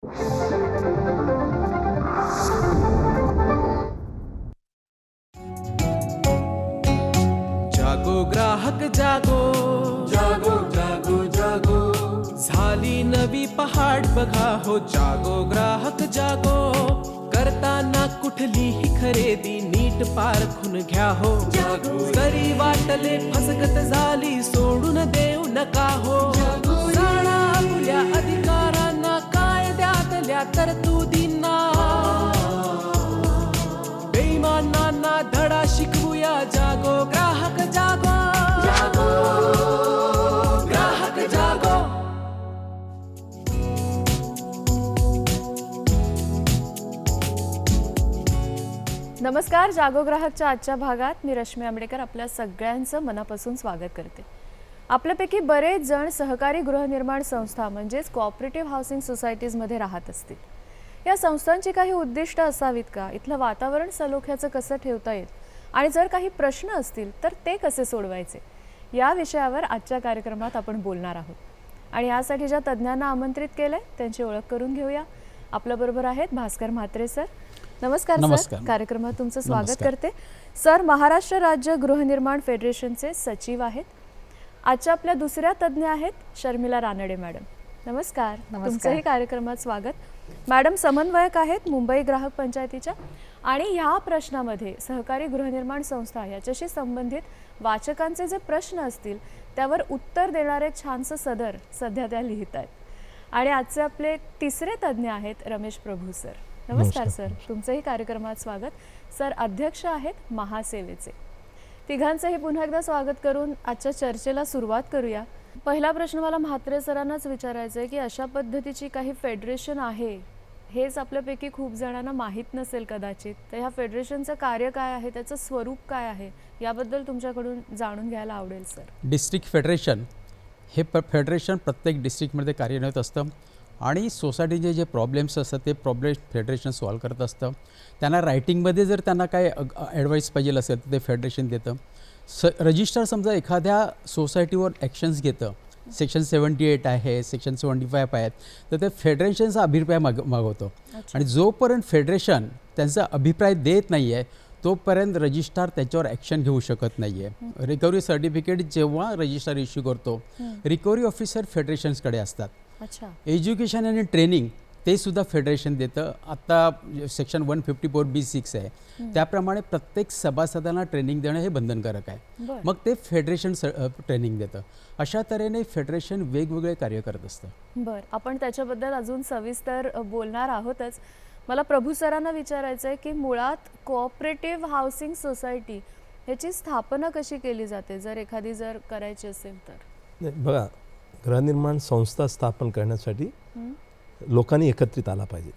जागो ग्राहक जागो, जागो जागो जागो, झाली नवी पहाट बघा हो. जागो ग्राहक जागो, करताना कुठलीही खरेदी नीट पारखून घ्या हो. जागो. जरी वाटले फसगत झाली सोडून देऊ नका हो. जागो. जाणा आपल्या अधिकारांना, कायद्यातल्या तरतुदींना, बेईमानांना धडा शिकवूया. जागो ग्राहक जागो, जागो ग्राहक जागो. नमस्कार. जागो ग्राहकच्या आजच्या भागात मी रश्मी आंबेडकर आपल्या सगळ्यांचं मनापासून स्वागत करते. आपल्यापैकी बरेच जण सहकारी गृहनिर्माण संस्था म्हणजेच कोऑपरेटिव्ह हाऊसिंग सोसायटीजमध्ये राहत असतील. या संस्थांची काही उद्दिष्ट असावीत का? इथलं वातावरण सलोख्याचं कसं ठेवता येईल आणि जर काही प्रश्न असतील तर ते कसे सोडवायचे, या विषयावर आजच्या कार्यक्रमात आपण बोलणार आहोत. आणि यासाठी ज्या तज्ज्ञांना आमंत्रित केलंय त्यांची ओळख करून घेऊया. आपल्याबरोबर आहेत भास्कर म्हात्रे सर. नमस्कार सर, कार्यक्रमात तुमचं स्वागत करते. सर महाराष्ट्र राज्य गृहनिर्माण फेडरेशनचे सचिव आहेत. आजच्या आपल्या दुसऱ्या तज्ज्ञ आहेत शर्मिला रानडे मॅडम. नमस्कार. तुमचंही कार्यक्रमात स्वागत. मॅडम समन्वयक आहेत मुंबई ग्राहक पंचायतीच्या आणि ह्या प्रश्नामध्ये सहकारी गृहनिर्माण संस्था याच्याशी संबंधित वाचकांचे जे प्रश्न असतील त्यावर उत्तर देणारे छानसं सदर सध्या त्या लिहित आहेत. आणि आजचे आपले तिसरे तज्ज्ञ आहेत रमेश प्रभू सर. नमस्कार सर, तुमचंही कार्यक्रमात स्वागत. सर अध्यक्ष आहेत महासेवेचे. तिघांचंही पुन्हा एकदा स्वागत करून आजच्या चर्चेला सुरुवात करूया. पहिला प्रश्न मला म्हात्रे सरांनाच विचारायचा आहे की अशा पद्धतीची काही फेडरेशन आहे, हेच आपल्यापैकी खूप जणांना माहीत नसेल कदाचित. तर ह्या फेडरेशनचं कार्य काय आहे, त्याचं स्वरूप काय आहे, याबद्दल तुमच्याकडून जाणून घ्यायला आवडेल सर. डिस्ट्रिक्ट फेडरेशन हे फेडरेशन प्रत्येक डिस्ट्रिक्टमध्ये कार्यरत असतं आणि सोसायटीचे जे प्रॉब्लेम्स असतात ते प्रॉब्लेम फेडरेशन सॉल्व करत असतं. त्यांना रायटिंगमध्ये जर त्यांना काय ॲडवाईस पाहिजे असेल तर ते फेडरेशन देतं. रजिस्टर समजा एखाद्या सोसायटीवर ॲक्शन्स घेतं, सेक्शन 78 आहे, सेक्शन 75 आहेत, तर ते फेडरेशनचा अभिप्राय मागवतो. आणि जोपर्यंत फेडरेशन त्यांचा अभिप्राय देत नाही आहे तोपर्यंत रजिस्ट्रार त्याच्यावर ॲक्शन घेऊ शकत नाही आहे. रिकव्हरी सर्टिफिकेट जेव्हा रजिस्ट्रार इश्यू करतो, रिकव्हरी ऑफिसर फेडरेशन्सकडे असतात. एज्युकेशन आणि ट्रेनिंग ते सुद्धा फेडरेशन देतं. आत्ता सेक्शन 154B6 आहे, त्याप्रमाणे प्रत्येक सभासदांना ट्रेनिंग देणं हे बंधनकारक आहे. मग ते फेडरेशन ट्रेनिंग देतं. अशा तऱ्हेने फेडरेशन वेगवेगळे कार्य करत असतं. बरं, आपण त्याच्याबद्दल अजून सविस्तर बोलणार आहोतच. मला प्रभू सरांना विचारायचं आहे की मुळात कोऑपरेटिव्ह हाऊसिंग सोसायटी ह्याची स्थापना कशी केली जाते, जर एखादी करायची असेल तर? बघा, गृहनिर्माण संस्था स्थापन करण्यासाठी लोकांनी एकत्रित आला पाहिजे.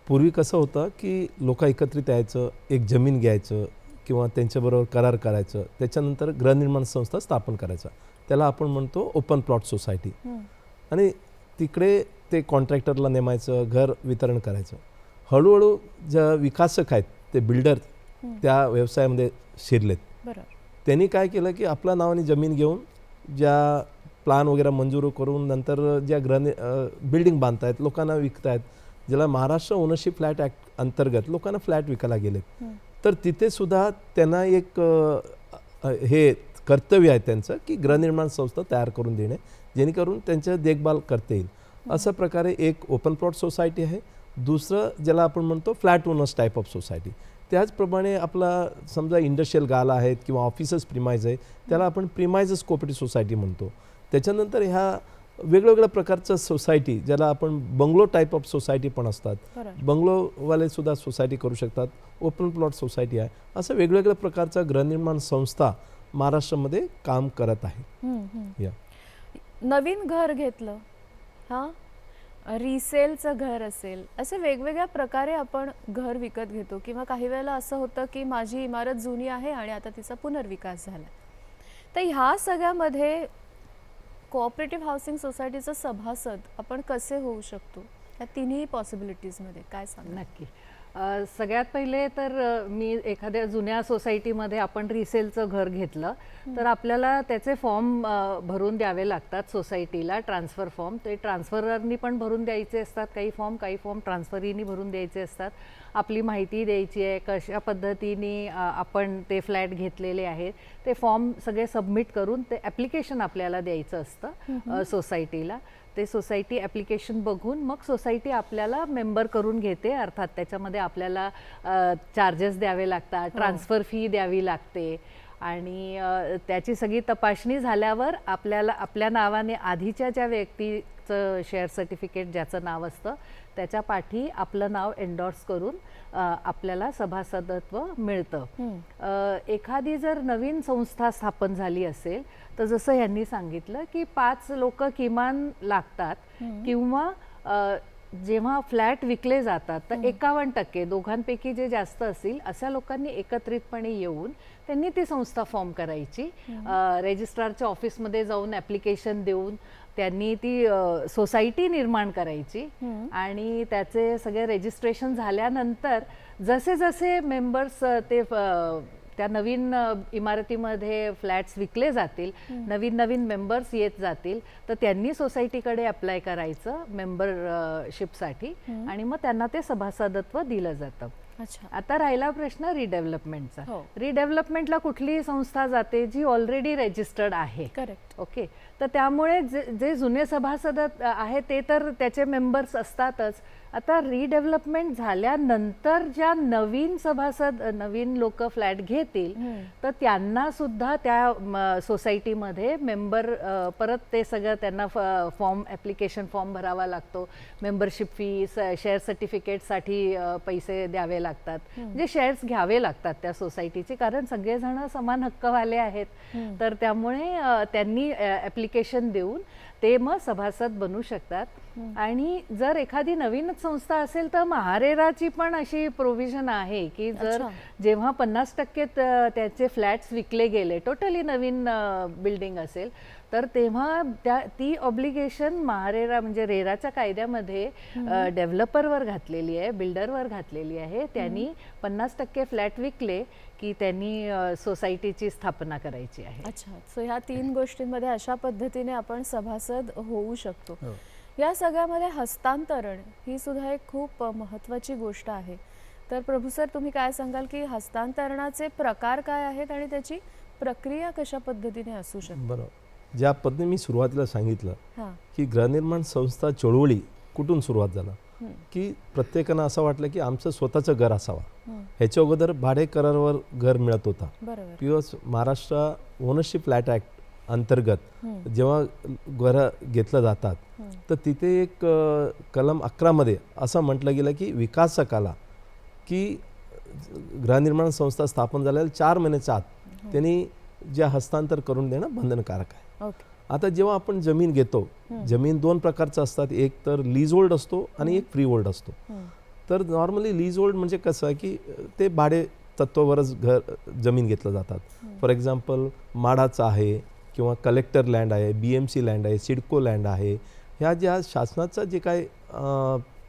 पूर्वी कसं होतं की लोक एकत्रित यायचं, एक जमीन घ्यायचं किंवा त्यांच्याबरोबर करार करायचं, त्याच्यानंतर गृहनिर्माण संस्था स्थापन करायचा. त्याला आपण म्हणतो ओपन प्लॉट सोसायटी. आणि तिकडे ते कॉन्ट्रॅक्टरला नेमायचं, घर वितरण करायचं. हळूहळू ज्या विकासक आहेत ते बिल्डर त्या व्यवसायामध्ये शिरलेत. त्यांनी काय केलं की आपल्या नावाने जमीन घेऊन ज्या प्लान वगैरे मंजूर करून नंतर ज्या बिल्डिंग बांधतायत, लोकांना विकतायत, ज्याला महाराष्ट्र ओनरशिप फ्लॅट ॲक्ट अंतर्गत लोकांना फ्लॅट विकायला गेलेत, तर तिथे सुद्धा त्यांना एक हे कर्तव्य आहे त्यांचं की गृहनिर्माण संस्था तयार करून देणे, जेणेकरून त्यांचं देखभाल करता येईल. अशा प्रकारे एक ओपन प्लॉट सोसायटी आहे. दुसरं ज्याला आपण म्हणतो flat owners type of society. त्याचप्रमाणे आपला समजा इंडस्ट्रियल गाला आहेत किंवा ऑफिसेस प्रिमाइज आहे, त्याला आपण प्रिमाइजेस कोऑपरेटिव्ह सोसायटी म्हणतो. त्याच्यानंतर ह्या वेगवेगळ्या प्रकारच्या सोसायटी ज्याला आपण बंगलो टाईप ऑफ सोसायटी पण असतात, बंगलोवाले सुद्धा सोसायटी करू शकतात. ओपन प्लॉट सोसायटी आहे. असं वेगवेगळ्या प्रकारच्या गृहनिर्माण संस्था महाराष्ट्रामध्ये काम करत आहे. नवीन घर घेतलं, हां, रिसेलचं घर असेल, असे वेगवेगळ्या प्रकारे आपण घर विकत घेतो. किंवा काही वेळेला असं होतं की माझी इमारत जुनी आहे आणि आता तिचा पुनर्विकास झाला. तर ह्या सगळ्यामध्ये कोऑपरेटिव्ह हाऊसिंग सोसायटीचा सभासद आपण कसे होऊ शकतो, या तिन्ही पॉसिबिलिटीजमध्ये काय सांगा? नक्की. सगळ्यात पहिले तर मी एखाद्या जुन्या सोसायटीमध्ये आपण रिसेलचं घर घेतलं तर आपल्याला त्याचे फॉर्म भरून द्यावे लागतात सोसायटीला, ट्रान्सफर फॉर्म. ते ट्रान्सफररनी पण भरून द्यायचे असतात काही फॉर्म ट्रान्सफरीनी भरून द्यायचे असतात. आपली माहिती द्यायची आहे, कशा पद्धतीने आपण ते फ्लॅट घेतलेले आहेत ते फॉर्म सगळे सबमिट करून ते ॲप्लिकेशन आपल्याला द्यायचं असतं सोसायटीला. ते सोसायटी ॲप्लिकेशन बघून मग सोसायटी आपल्याला मेंबर करून घेते. अर्थात त्याच्यामध्ये आपल्याला चार्जेस द्यावे लागतात, ट्रान्सफर फी द्यावी लागते आणि त्याची सगळी तपासणी झाल्यावर आपल्याला आपल्या नावाने आधीच्या ज्या व्यक्तीचं शेअर सर्टिफिकेट ज्याचं नाव असतं त्याच्या पाठी आपलं नाव एन्डॉर्स करून आपल्याला सभासदत्व मिळतं. एखादी जर नवीन संस्था स्थापन झाली असेल तर जसं यांनी सांगितलं की 5 लोक किमान लागतात किंवा जेव्हा फ्लॅट विकले जातात तर 51% दोघांपैकी जे जास्त असतील अशा लोकांनी एकत्रितपणे येऊन त्यांनी ती संस्था फॉर्म करायची. रजिस्ट्रारच्या ऑफिसमध्ये जाऊन ॲप्लिकेशन देऊन त्यांनी ती सोसायटी निर्माण करायची आणि त्याचे सगळे रजिस्ट्रेशन झाल्यानंतर जसे जसे मेंबर्स ते त्या नवीन इमारतीमध्ये फ्लॅट्स विकले जातील, नवीन नवीन मेंबर्स येत जातील तर त्यांनी सोसायटीकडे अप्लाय करायचं मेंबरशिपसाठी आणि मग त्यांना ते सभासदत्व दिलं जातं. आता राहिला प्रश्न रिडेव्हलपमेंटचा. रिडेव्हलपमेंटला कुठलीही संस्था जाते जी ऑलरेडी रजिस्टर्ड आहे. करेक्ट. ओके, तर त्यामुळे जे जुने सभासद आहेत ते तर त्याचे मेंबर्स असतातच. आता रिडेव्हलपमेंट झाल्यानंतर ज्या नवीन लोक फ्लॅट घेतील तर त्यांना सुद्धा त्या सोसायटीमध्ये मेंबर परत ते सगळं त्यांना ॲप्लिकेशन फॉर्म भरावा लागतो. मेंबरशिप फी, शेअर सर्टिफिकेटसाठी पैसे द्यावे लागतात, म्हणजे शेअर्स घ्यावे लागतात त्या सोसायटीचे, कारण सगळेजण समान हक्कवाले आहेत. तर त्यामुळे त्यांनी ॲप्लिकेशन देऊन ते मग सभासद बनू शकतात. आणि जर एखादी नवीनच संस्था असेल तर महारेराची पण अशी प्रोव्हिजन आहे की जर जेव्हा 50% त्याचे फ्लॅट्स विकले गेले, टोटली नवीन बिल्डिंग असेल तर तेव्हा ती ऑब्लिगेशन महारेरा म्हणजे रेराच्या कायद्यामध्ये डेव्हलपरवर घातलेली आहे, बिल्डरवर घातलेली आहे. त्यांनी 50% फ्लॅट विकले की त्यांनी सोसायटीची स्थापना करायची आहे. अच्छा, सो ह्या 3 गोष्टींमध्ये अशा पद्धतीने आपण सभासद होऊ शकतो. या सगळ्यामध्ये हस्तांतरण ही सुद्धा एक खूप महत्त्वाची गोष्ट आहे. तर प्रभू सर, तुम्ही काय सांगाल की हस्तांतरणाचे प्रकार काय आहेत आणि त्याची प्रक्रिया कशा पद्धतीने असू शकते? बरोबर, ज्या पद्धतीने मी सुरुवातीला सांगितलं की गृहनिर्माण संस्था चळवळी कुठून सुरुवात झाला की प्रत्येकानं असं वाटलं की आमचं स्वतःचं घर असावं. ह्याच्या अगोदर भाडे करारावर घर मिळत होता. किंवा महाराष्ट्र ओनरशिप फ्लॅट ॲक्ट अंतर्गत जेव्हा घरं घेतलं जातात तर तिथे एक कलम 11 मध्ये असं म्हटलं गेलं की विकासकाला की गृहनिर्माण संस्था स्थापन झालेल्या 4 महिन्याच्या आत त्यांनी जे हस्तांतर करून देणं बंधनकारक आहे. आता जेव्हा आपण जमीन घेतो, जमीन 2 प्रकारचं असतात, एक तर लीज होल्ड असतो आणि एक फ्री होल्ड असतो. तर नॉर्मली लीज होल्ड म्हणजे कसं की ते भाडे तत्वावरच जमीन घेतलं जातात. फॉर एक्झाम्पल माडाचं आहे किंवा कलेक्टर लँड आहे, BMC लँड आहे, सिडको लँड आहे, ह्या ज्या शासनाचं जे काय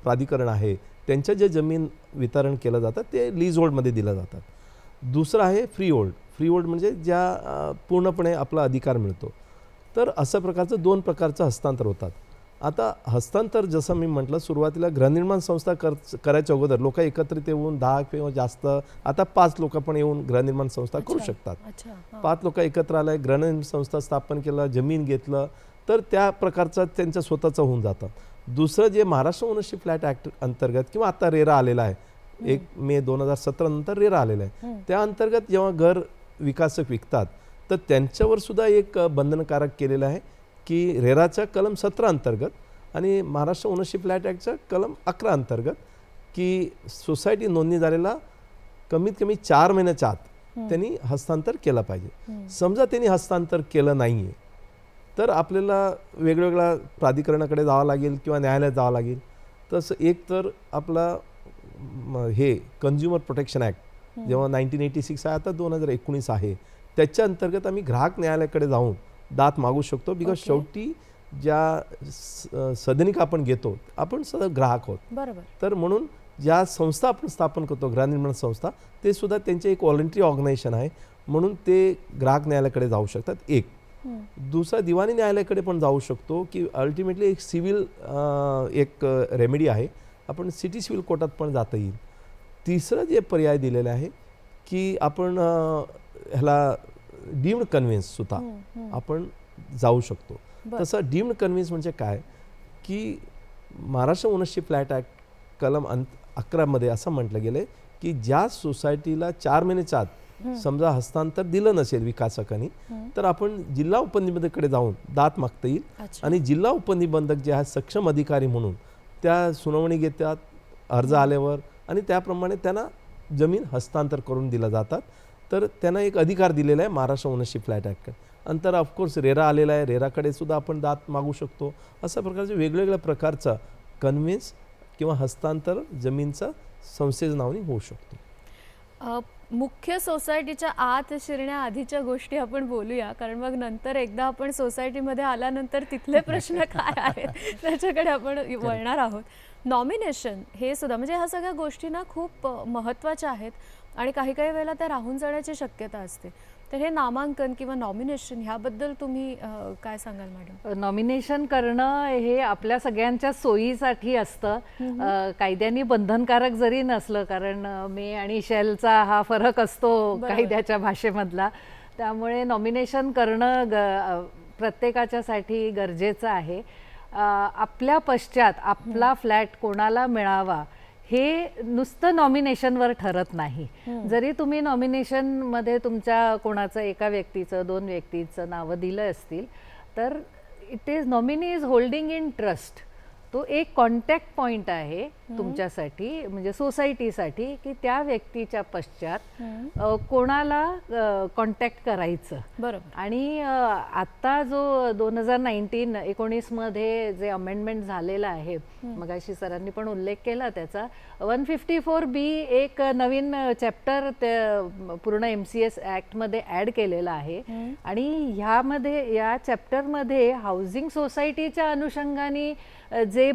प्राधिकरण आहे त्यांच्या जे जमीन वितरण केलं जातं ते लीज होल्डमध्ये दिलं जातात. दुसरं आहे फ्री होल्ड. फ्री होल्ड म्हणजे ज्या पूर्णपणे आपला अधिकार मिळतो. तर अशा प्रकारचं 2 प्रकारचं हस्तांतर होतात. आता हस्तांतर जसं मी म्हटलं सुरुवातीला गृहनिर्माण संस्था करायच्या अगोदर लोक एकत्रित येऊन 10 किंवा जास्त, आता 5 लोक पण येऊन गृहनिर्माण संस्था करू शकतात. 5 लोक एकत्र आले, गृहनिर्माण संस्था स्थापन केलं, जमीन घेतलं तर त्या प्रकारचं त्यांचं स्वतःचं होऊन जातं. दुसरं जे महाराष्ट्र ओनरशिप फ्लॅट ॲक्ट अंतर्गत किंवा आता रेरा आलेला आहे, 1 मे 2017 नंतर रेरा आलेला आहे, त्या अंतर्गत जेव्हा घर विकासक विकतात तर त्यांच्यावर सुद्धा एक बंधनकारक केलेलं आहे की रेराच्या कलम 17 अंतर्गत आणि महाराष्ट्र ओनरशिप फ्लॅट ॲक्टच्या कलम 11 अंतर्गत की सोसायटी नोंदणी झालेला कमीत कमी 4 महिन्याच्या आत त्यांनी हस्तांतर केलं पाहिजे. समजा त्यांनी हस्तांतर केलं नाही आहे तर आपल्याला वेगवेगळ्या प्राधिकरणाकडे जावं लागेल किंवा न्यायालयात जावं लागेल. तसं एक तर आपला हे कन्झ्युमर प्रोटेक्शन ॲक्ट जेव्हा 1986 आहे, आता 2019 आहे, त्याच्या अंतर्गत आम्ही ग्राहक न्यायालयाकडे जाऊन दाद मागू शकतो. बिकॉज शेवटी ज्या सदनिक आपण घेतो आपण सगळं ग्राहक आहोत. बरोबर. तर म्हणून ज्या संस्था आपण स्थापन करतो गृहनिर्माण संस्था, ते सुद्धा त्यांचे एक व्हॉलंटरी ऑर्गनायझेशन आहे, म्हणून ते ग्राहक न्यायालयाकडे जाऊ शकतात. एक दुसरा दिवाणी न्यायालयाकडे पण जाऊ शकतो, की अल्टिमेटली एक सिव्हिल एक रेमेडी आहे, आपण सिटी सिव्हिल कोर्टात पण जाता येईल. तिसरं जे पर्याय दिलेलं आहे की आपण ह्याला डीम्ड कन्व्हेन्स सुद्धा आपण जाऊ शकतो. तसं डीम्ड कन्व्हेन्स म्हणजे काय की महाराष्ट्र ओनरशिप फ्लॅट ॲक्ट कलम 11 असं म्हटलं गेलं आहे की ज्या सोसायटीला 4 महिन्याच्या आत समजा हस्तांतर दिलं नसेल विकासकांनी, तर आपण जिल्हा उपनिबंधकाकडे जाऊन दाद मागता येईल आणि जिल्हा उपनिबंधक जे आहेत सक्षम अधिकारी म्हणून त्या सुनावणी घेतात अर्ज आल्यावर, आणि त्याप्रमाणे त्यांना जमीन हस्तांतर करून दिला जातात. तर त्यांना एक अधिकार दिलेला आहे महाराष्ट्र ओनरशिप फ्लॅट ॲक्ट. नंतर ऑफकोर्स रेरा आलेला आहे, रेराकडे सुद्धा आपण दाद मागू शकतो. अशा प्रकारचे वेगवेगळ्या प्रकारचा कन्व्हेन्स किंवा हस्तांतर जमीनचा संस्थेच्या नावाने होऊ शकतो. मुख्य सोसायटीच्या आत शिरण्याआधीच्या गोष्टी आपण बोलूया, कारण मग नंतर एकदा आपण सोसायटीमध्ये आल्यानंतर तिथले प्रश्न काय आहेत त्याच्याकडे आपण वळणार आहोत. नॉमिनेशन हे सुद्धा म्हणजे ह्या सगळ्या गोष्टी ना खूप महत्त्वाच्या आहेत आणि काही वेळेला त्या राहून जाण्याची शक्यता असते. तर हे नामांकन किंवा नॉमिनेशन ह्याबद्दल तुम्ही काय सांगाल मॅडम? नॉमिनेशन करणं हे आपल्या सगळ्यांच्या सोयीसाठी असतं, कायद्याने बंधनकारक जरी नसलं, कारण मे आणि शेलचा हा फरक असतो कायद्याच्या भाषेमधला. त्यामुळे नॉमिनेशन करणं प्रत्येकाच्यासाठी गरजेचं आहे. आपल्या पश्चात आपला फ्लॅट कोणाला मिळावा हे नुसतं नॉमिनेशनवर ठरत नाही. जरी तुम्ही नॉमिनेशनमध्ये तुमच्या कोणाचं एका व्यक्तीचं 2 व्यक्तीचं नावं दिलं असतील, तर it is nominee is holding in trust. तो एक कॉन्टॅक्ट पॉईंट आहे तुमच्यासाठी, म्हणजे सोसायटीसाठी, की त्या व्यक्तीच्या पश्चात कोणाला कॉन्टॅक्ट करायचं. बरोबर. आणि आत्ता जो 2019 मध्ये जे अमेंडमेंट झालेला आहे, मगाशी सरांनी पण उल्लेख केला त्याचा, 154B एक नवीन चॅप्टर पूर्ण MCS ॲक्टमध्ये ॲड केलेला आहे. आणि ह्यामध्ये या चॅप्टरमध्ये हाऊसिंग सोसायटीच्या अनुषंगाने जे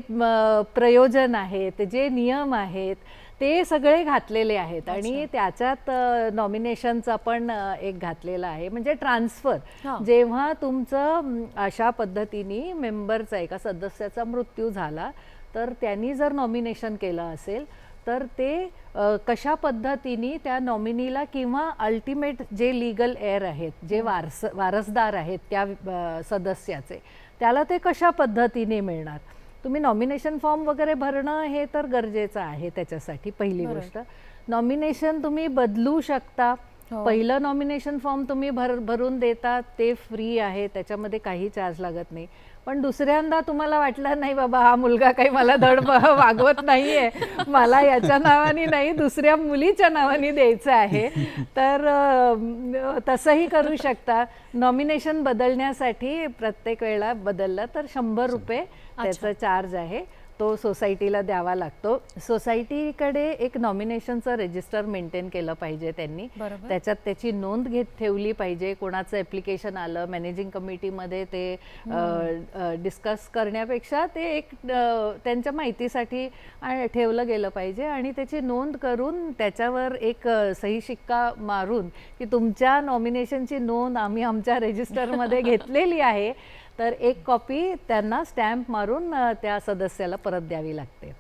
प्रयोजन आहेत, जे नियम आहेत, ते सगळे घातलेले आहेत. आणि त्याच्यात नॉमिनेशनचा पण एक घातलेला आहे, म्हणजे ट्रान्सफर. जेव्हा तुमचं अशा पद्धतीने मेंबरचा एका सदस्याचा मृत्यू झाला, तर त्यांनी जर नॉमिनेशन केलं असेल, तर ते कशा पद्धतीने त्या नॉमिनीला किंवा अल्टिमेट जे लीगल एअर आहेत, जे वारसदार आहेत त्या सदस्याचे, त्याला ते कशा पद्धतीने मिळणार. तुम्ही नॉमिनेशन फॉर्म वगैरे भरणं हे तर गरजेचं आहे त्याच्यासाठी. पहिली गोष्ट, नॉमिनेशन तुम्ही बदलू शकता. पहिलं नॉमिनेशन फॉर्म तुम्ही भरून देता ते फ्री आहे, त्याच्यामध्ये काही चार्ज लागत नाही. पण दुसऱ्यांदा तुम्हाला वाटलं नाही बाबा हा मुलगा काही मला धड वागवत नाहीये, मला याच्या नावाने नाही दुसऱ्या मुलीच्या नावाने द्यायचं आहे, तर तसंही करू शकता. नॉमिनेशन बदलण्यासाठी प्रत्येक वेळेला बदललं तर 100 रुपये त्याचा चार्ज आहे, तो सोसायटीला द्यावा लागतो. सोसायटीकडे एक नॉमिनेशनचं रजिस्टर मेंटेन केलं पाहिजे त्यांनी, त्याच्यात त्याची नोंद ठेवली पाहिजे. कोणाचं ॲप्लिकेशन आलं मॅनेजिंग कमिटीमध्ये ते डिस्कस करण्यापेक्षा ते एक त्यांच्या माहितीसाठी ठेवलं गेलं पाहिजे आणि त्याची नोंद करून त्याच्यावर एक सही शिक्का मारून की तुमच्या नॉमिनेशनची नोंद आम्ही आमच्या रजिस्टरमध्ये घेतलेली आहे, तर एक कॉपी त्यांना स्टॅम्प मारून त्या सदस्याला परत द्यावी लागते.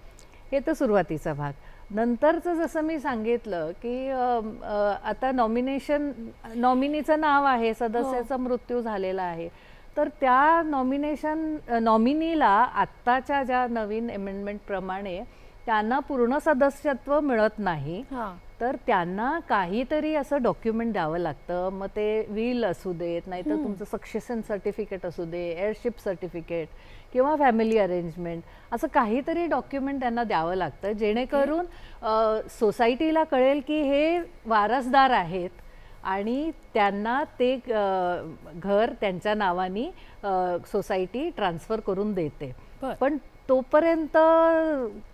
हे तर सुरुवातीचा भाग. नंतरचं जसं मी सांगितलं की आता नॉमिनीचं नाव आहे, सदस्याचा मृत्यू झालेला आहे, तर त्या नॉमिनीला आत्ताच्या ज्या नवीन अमेंडमेंटप्रमाणे त्यांना पूर्ण सदस्यत्व मिळत नाही, तर त्यांना काहीतरी असं डॉक्युमेंट द्यावं लागतं. मग ते विल असू देत, नाहीतर तुमचं सक्सेशन सर्टिफिकेट असू दे, एअरशिप सर्टिफिकेट किंवा फॅमिली अरेंजमेंट, असं काहीतरी डॉक्युमेंट त्यांना द्यावं लागतं, जेणेकरून सोसायटीला कळेल की हे वारसदार आहेत आणि त्यांना ते घर त्यांच्या नावाने सोसायटी ट्रान्सफर करून देते. पण तोपर्यंत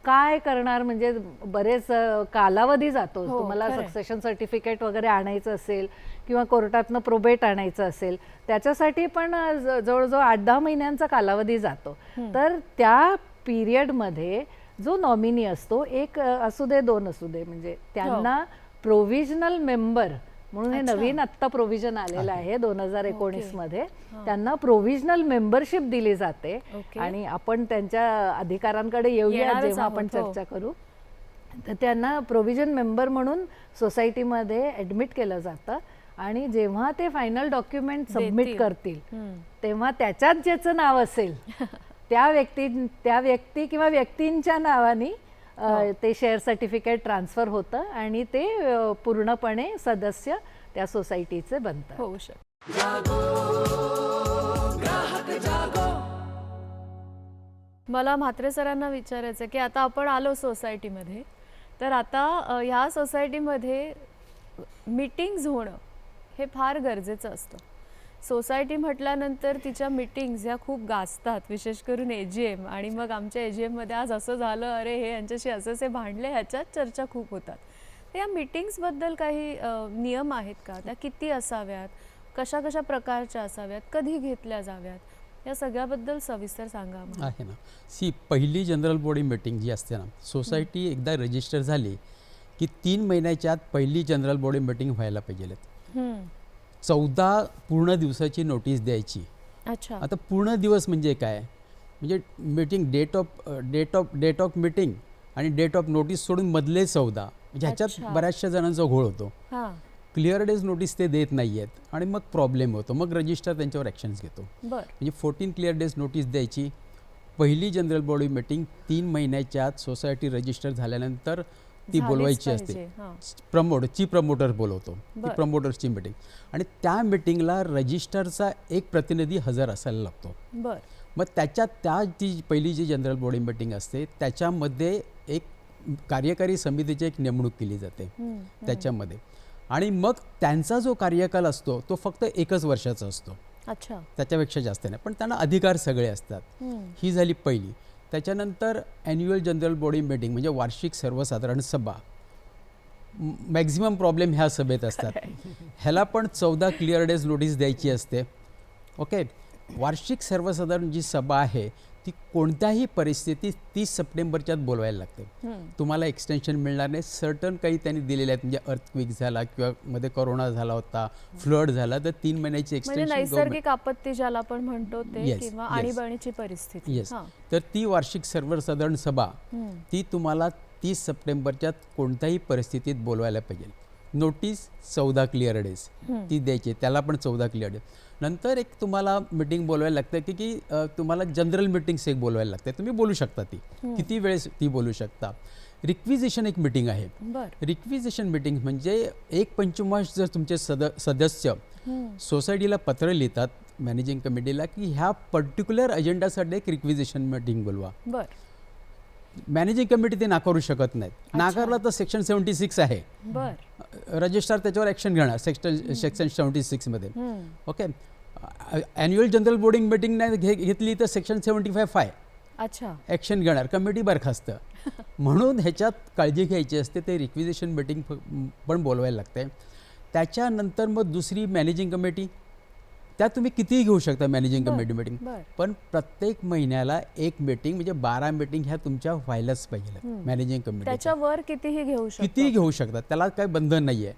काय करणार, म्हणजे बरेच कालावधी जातो. तुम्हाला सक्सेशन सर्टिफिकेट वगैरे आणायचं असेल किंवा कोर्टातनं प्रोबेट आणायचं असेल, त्याच्यासाठी पण जवळजवळ 8-10 महिन्यांचा कालावधी जातो. तर त्या पिरियडमध्ये जो नॉमिनी असतो, एक असू दे 2 असू दे, म्हणजे त्यांना प्रोव्हिजनल मेंबर म्हणून हे नवीन आत्ता प्रोव्हिजन आलेलं आहे 2019 मध्ये, त्यांना प्रोव्हिजनल मेंबरशिप दिली जाते. आणि आपण त्यांच्या अधिकारांकडे येऊया जेव्हा आपण चर्चा करू. तर त्यांना प्रोव्हिजन मेंबर म्हणून सोसायटीमध्ये ॲडमिट केलं जातं आणि जेव्हा ते फायनल डॉक्युमेंट सबमिट करतील तेव्हा त्याच्यात ज्याचं नाव असेल त्या व्यक्ती किंवा व्यक्तींच्या नावाने ते शेअर सर्टिफिकेट ट्रान्सफर होतं आणि ते पूर्णपणे सदस्य त्या सोसायटीचे बनतात. होऊ शकतं. मला म्हात्रे सरांना विचारायचं की आता आपण आलो सोसायटीमध्ये, तर आता ह्या सोसायटीमध्ये मीटिंग्ज होणं हे फार गरजेचं असतं. सोसायटी म्हटल्यानंतर तिच्या मीटिंग्ज ह्या खूप गाजतात, विशेष करून AGM. आणि मग आमच्या AGMमध्ये आज असं झालं, अरे हे यांच्याशी असे भांडले, ह्याच्यात चर्चा खूप होतात. तर या मीटिंग्सबद्दल काही नियम आहेत का? त्या किती असाव्यात, कशा कशा प्रकारच्या असाव्यात, कधी घेतल्या जाव्यात, या सगळ्याबद्दल सविस्तर सांगा आम्हाला. आहे ना. पहिली जनरल बॉडी मीटिंग जी असते ना, सोसायटी एकदा रजिस्टर झाली की 3 महिन्याच्या आत पहिली जनरल बॉडी मीटिंग व्हायला पाहिजे. 14 पूर्ण दिवसाची नोटीस द्यायची. अच्छा. आता पूर्ण दिवस म्हणजे काय? म्हणजे मीटिंग डेट ऑफ मीटिंग आणि डेट ऑफ नोटीस सोडून मधले 14, म्हणजे ह्याच्यात बऱ्याचशा जणांचा घोळ होतो. क्लिअर डेज नोटीस ते देत नाही आहेत आणि मग प्रॉब्लेम होतो. मग रजिस्टर त्यांच्यावर ॲक्शन्स घेतो. म्हणजे 14 क्लिअर डेज नोटीस द्यायची. पहिली जनरल बॉडी मीटिंग 3 महिन्याच्या आत सोसायटी रजिस्टर झाल्यानंतर ती बोलवायची असते. चीफ प्रमोटर बोलवतो, ती प्रमोटर्सची मीटिंग. आणि त्या मीटिंगला रजिस्टरचा एक प्रतिनिधी हजर असायला लागतो. मग त्याच्यात ती पहिली जी जनरल बॉडी मीटिंग असते त्याच्यामध्ये एक कार्यकारी समितीची एक नेमणूक केली जाते त्याच्यामध्ये. आणि मग त्यांचा जो कार्यकाल असतो तो फक्त 1 वर्षाचा असतो. अच्छा. त्याच्यापेक्षा जास्त नाही, पण त्यांना अधिकार सगळे असतात. ही झाली पहिली. त्याच्यानंतर ॲन्युअल जनरल बॉडी मीटिंग म्हणजे वार्षिक सर्वसाधारण सभा. मॅक्झिमम प्रॉब्लेम ह्या सभेत असतात. ह्याला पण 14 क्लिअर डेज नोटीस द्यायची असते. ओके. वार्षिक सर्वसाधारण जी सभा आहे ती कोणत्याही परिस्थितीत 30 सप्टेंबरच्यात बोलवायला लागते. तुम्हाला एक्सटेन्शन मिळणार नाही. सर्टन काही त्यांनी दिलेले आहेत, म्हणजे अर्थक्वेक झाला किंवा मध्ये कोरोना झाला होता, फ्लड झाला, तर 3 महिन्याची एक्सटेन्शन, नैसर्गिक आपत्ती ज्याला आपण म्हणतो ते, किंवा आणीबाणीची परिस्थिती. तर ती वार्षिक सर्वसाधारण सभा ती तुम्हाला 30 सप्टेंबरच्यात कोणत्याही परिस्थितीत बोलवायला पाहिजे. नोटीस 14 क्लिअर डेज ती द्यायची, त्याला पण 14 क्लिअर डेज. नंतर एक तुम्हाला मीटिंग बोलवायला लागते की तुम्हाला जनरल मीटिंग्स एक बोलवायला लागते. तुम्ही बोलू शकता, ती किती वेळेस ती बोलू शकता. रिक्विजिशन एक मीटिंग आहे. रिक्विजिशन मीटिंग म्हणजे 1/5 जर तुमचे सदस्य सोसायटीला पत्र लिहितात मॅनेजिंग कमिटीला की ह्या पर्टिक्युलर अजेंडासाठी एक रिक्विजिशन मीटिंग बोलवा. मॅनेजिंग कमिटी ते नाकारू शकत नाहीत. नाकारला तर सेक्शन 76 आहे. रजिस्ट्रार त्याच्यावर ॲक्शन घेणार सेक्शन 76 मध्ये. Okay. Annual general body meeting नाही घेतली तर सेक्शन 75 ॲक्शन घेणार, कमिटी बरखास्त. म्हणून ह्याच्यात काळजी घ्यायची असते. ते रिक्विजिशन मीटिंग पण बोलवायला लागते. त्याच्यानंतर मग दुसरी मॅनेजिंग कमिटी, त्यात तुम्ही कितीही घेऊ शकता मॅनेजिंग कमिटी मीटिंग. पण प्रत्येक महिन्याला एक मीटिंग म्हणजे 12 मीटिंग ह्या तुमच्या व्हायलाच पाहिजे मॅनेजिंग कमिटी. त्याच्यावर कितीही घेऊ शकतात, त्याला काही बंधन नाही आहे.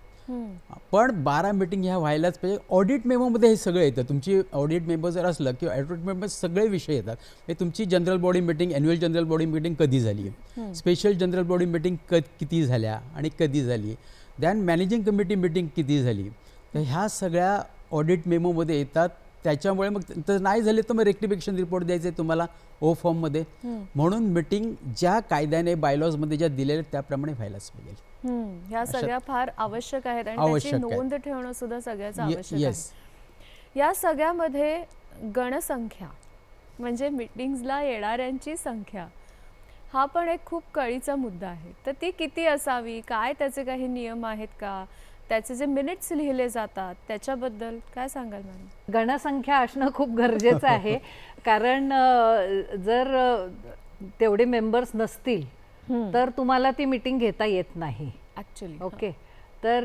पण 12 मीटिंग ह्या व्हायलाच पाहिजे. ऑडिट मेमोमध्ये हे सगळं येतं. तुमची ऑडिट मेंबर जर असलं किंवा ऑडिट मेंबर सगळे विषय येतात. म्हणजे तुमची general body meeting, annual general body meeting कधी झाली, स्पेशल जनरल बॉडी मीटिंग किती झाल्या आणि कधी झाली, दॅन मॅनेजिंग कमिटी मीटिंग किती झाली, तर ह्या सगळ्या ऑडिट मेमोमध्ये येतात. त्याच्यामुळे मग तर नाही झाले तर मग रेक्टिफिकेशन रिपोर्ट द्यायचे तुम्हाला ओ फॉर्ममध्ये. म्हणून मीटिंग ज्या कायद्याने बायलॉजमध्ये ज्या दिलेल्या त्याप्रमाणे व्हायलाच पाहिजे. ह्या सगळ्या फार आवश्यक आहेत आणि त्याची नोंद ठेवणं सुद्धा सगळ्याच आवश्यक आहे. या सगळ्यामध्ये गणसंख्या म्हणजे मीटिंग्सला येणाऱ्यांची संख्या हा पण एक खूप कळीचा मुद्दा आहे. तर ती किती असावी, काय त्याचे काही नियम आहेत का, त्याचे जे मिनिट्स लिहिले जातात त्याच्याबद्दल काय सांगाल मॅडम? गणसंख्या असणं खूप गरजेचं आहे. कारण जर तेवढे मेंबर्स नसतील तर तुम्हाला ती मीटिंग घेता येत नाही ॲक्च्युली. ओके. तर